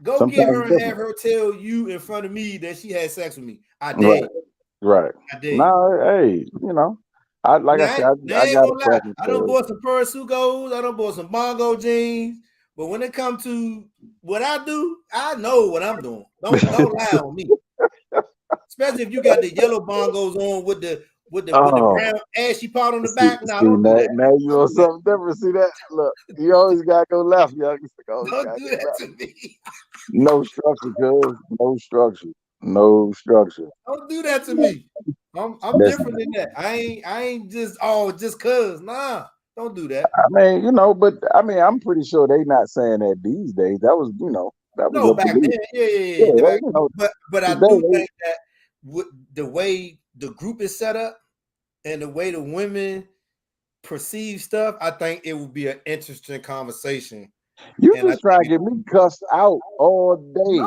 Go get her and have her tell you in front of me that she had sex with me. I did. Right. I did. Nah, hey, you know, I got a preference. I done bought some Persugos. I done bought some Bongo jeans. But when it comes to what I do, I know what I'm doing. Don't lie on me. Especially if you got the yellow Bongos on with the brown ashy part on the back. Now don't do that. Now you on something different. See that? Look, you always gotta go left, young. Don't do that to me. No structure, cuz. No structure. No structure. Don't do that to me. I'm different than that. I ain't just cuz. Nah, don't do that. I mean, you know, but I mean, I'm pretty sure they not saying that these days. That was, you know, that was back then. Yeah. You know, but I do think that the way the group is set up and the way the women perceive stuff, I think it would be an interesting conversation. You just trying to get me cussed out all day.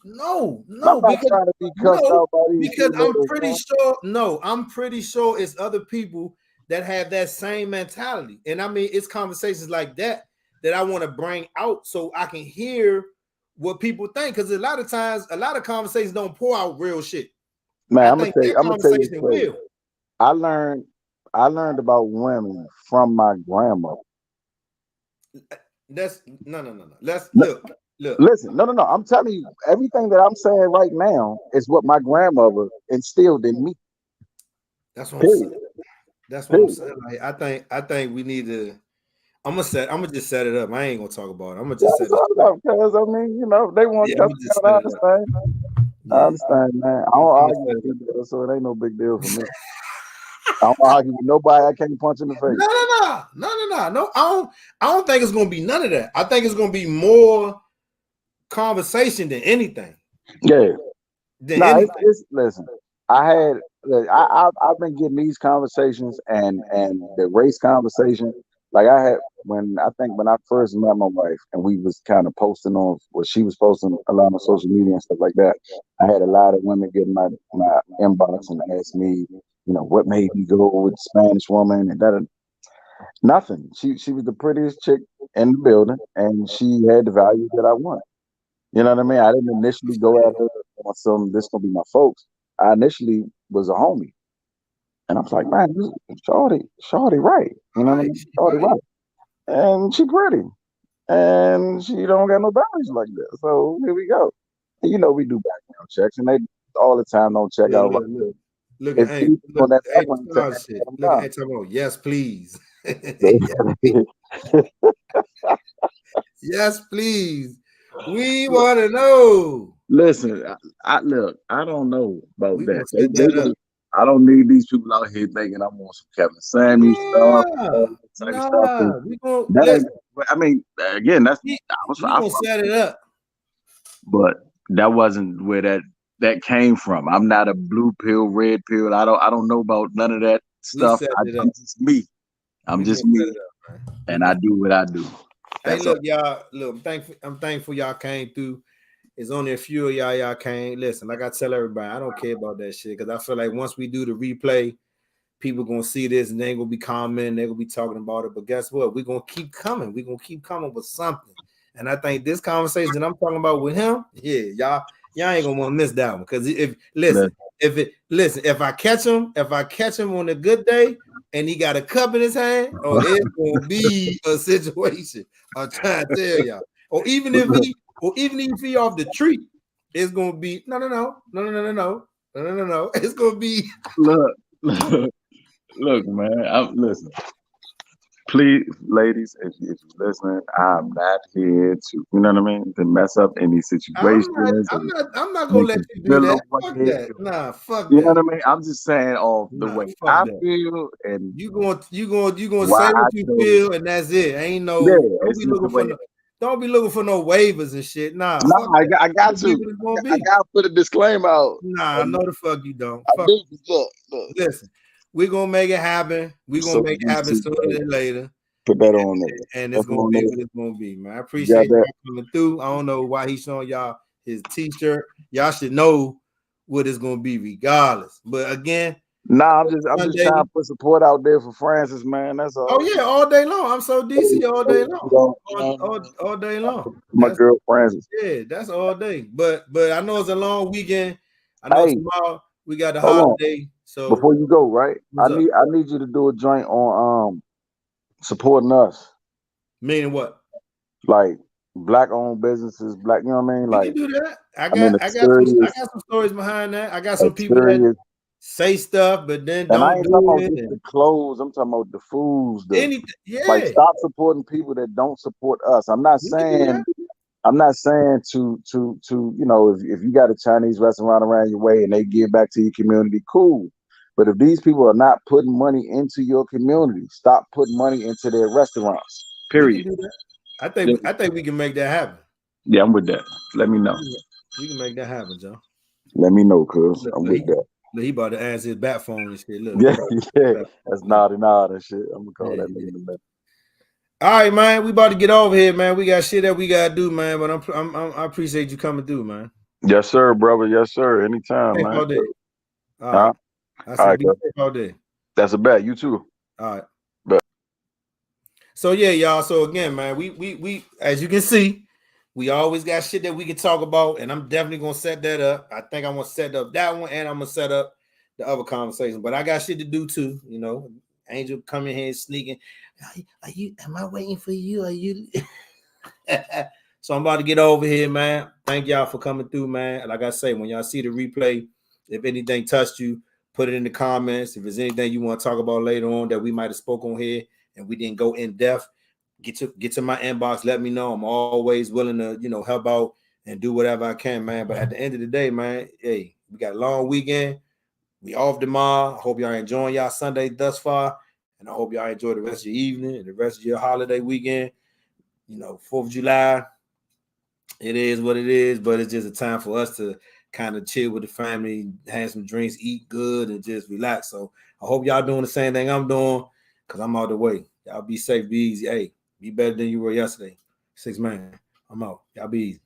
No, I'm not trying to be cussed out by these because I'm pretty sure it's other people that have that same mentality. And I mean, it's conversations like that I want to bring out so I can hear what people think. Because a lot of times, a lot of conversations don't pour out real shit. Man, I'm gonna tell you. I learned about women from my grandmother. That's no. Let's look. Listen, no. I'm telling you, everything that I'm saying right now is what my grandmother instilled in me. That's what I'm saying. That's what I'm saying. Like, I think we need to. I'm gonna just set it up. I ain't gonna talk about it. I'm gonna just set it up because I mean, you know, they want to I understand. I understand, man. I don't argue with people, so it ain't no big deal for me. I don't argue with nobody. I can't punch in the face. No. I don't think it's gonna be none of that. I think it's gonna be more conversation than anything. Yeah. Listen. I've been getting these conversations and the race conversation. Like when I first met my wife and we was kind of posting on what she was posting a lot on social media and stuff like that. I had a lot of women get my inbox and ask me, you know, what made me go with the Spanish woman and that. Nothing. She was the prettiest chick in the building and she had the values that I wanted. You know what I mean? I didn't initially go at her on some, this gonna be my folks. I initially was a homie. And I was like, man, Shorty right. You know what I mean? Shorty right. And she pretty. And she don't got no boundaries like that. So here we go. And you know, we do background checks and they all the time don't check out. Look at yes, please. Yes, please. We want to know. Listen, I don't know about that. I don't need these people out here thinking I'm on some Kevin Samuels stuff. I mean, again, we gonna set it up. But that wasn't where that came from. I'm not a blue pill, red pill. I don't know about none of that stuff. I'm just me. I'm just me, and I do what I do. Hey, look, y'all. Look, I'm thankful y'all came through. It's only a few of y'all came. Listen, like I tell everybody, I don't care about that shit because I feel like once we do the replay, people gonna see this and they ain't gonna be commenting, they're gonna be talking about it. But guess what? We're gonna keep coming. We're gonna keep coming with something. And I think this conversation that I'm talking about with him, y'all ain't gonna want to miss that one. Because if if I catch him on a good day and he got a cup in his hand, it's gonna be a situation. I'm trying to tell y'all. Or even if he off the treat, it's gonna be no. It's gonna be look, man. Listen. Please, ladies, if you're listening, I'm not here to, you know what I mean, to mess up any situations. I'm not gonna let you do that. Fuck that. Nah, fuck that. You know what I mean? I'm just saying off the way I feel, and you gonna say what you feel, and that's it. Ain't no don't be looking for no waivers and shit. Nah, I got to. I got to put a disclaimer out. Nah, no the fuck you don't. Look. Listen, we're gonna make it happen. We're gonna make it happen sooner than later. Put that on there. And it's gonna be what it's gonna be, man. I appreciate y'all coming through. I don't know why he's showing y'all his t-shirt. Y'all should know what it's gonna be regardless. But again, I'm just trying to put support out there for Francis, man. That's all. Oh yeah, all day long. I'm so DC all day long. All day long. My girl Francis. Yeah, that's all day. But I know it's a long weekend. I know tomorrow we got the holiday. So before you go, right? I need you to do a joint on supporting us. Meaning what? Like black-owned businesses, black. You know what I mean? Like, you can do that. I got some stories behind that. I got some people that say stuff, but then don't I ain't do talking it. about the clothes. I'm talking about the foods. Like stop supporting people that don't support us. I'm not saying to you know, if you got a Chinese restaurant around your way and they give back to your community, cool. But if these people are not putting money into your community, stop putting money into their restaurants. Period. I think we can make that happen. Yeah, I'm with that. Let me know. We can make that happen, Joe. Let me know, cuz I'm with that. He about to answer his bat phone and shit. Look, yeah. That's nod and shit. I'm gonna call that nigga in a minute. All right, man. We about to get over here, man. We got shit that we gotta do, man. But I appreciate you coming through, man. Yes, sir, brother. Yes, sir. Anytime, man. All day. All right. I said be safe all day. That's a bet. You too. All right. Bet. So yeah, y'all. So again, man, we as you can see, we always got shit that we can talk about, and I'm definitely gonna set that up. I think I'm gonna set up that one, and I'm gonna set up the other conversation. But I got shit to do too, you know. Angel coming here and sneaking. Am I waiting for you? Are you? So I'm about to get over here, man. Thank y'all for coming through, man. Like I say, when y'all see the replay, if anything touched you, put it in the comments. If there's anything you want to talk about later on that we might have spoke on here and we didn't go in depth, get to my inbox. Let me know. I'm always willing to, you know, help out and do whatever I can, man. But at the end of the day, man, hey, we got a long weekend. We off tomorrow. I hope y'all enjoying y'all Sunday thus far. And I hope y'all enjoy the rest of your evening and the rest of your holiday weekend. You know, 4th of July, it is what it is, but it's just a time for us to kind of chill with the family, have some drinks, eat good, and just relax. So I hope y'all doing the same thing I'm doing, because I'm out the way. Y'all be safe, be easy. Hey, be better than you were yesterday. 6 man, I'm out. Y'all be easy.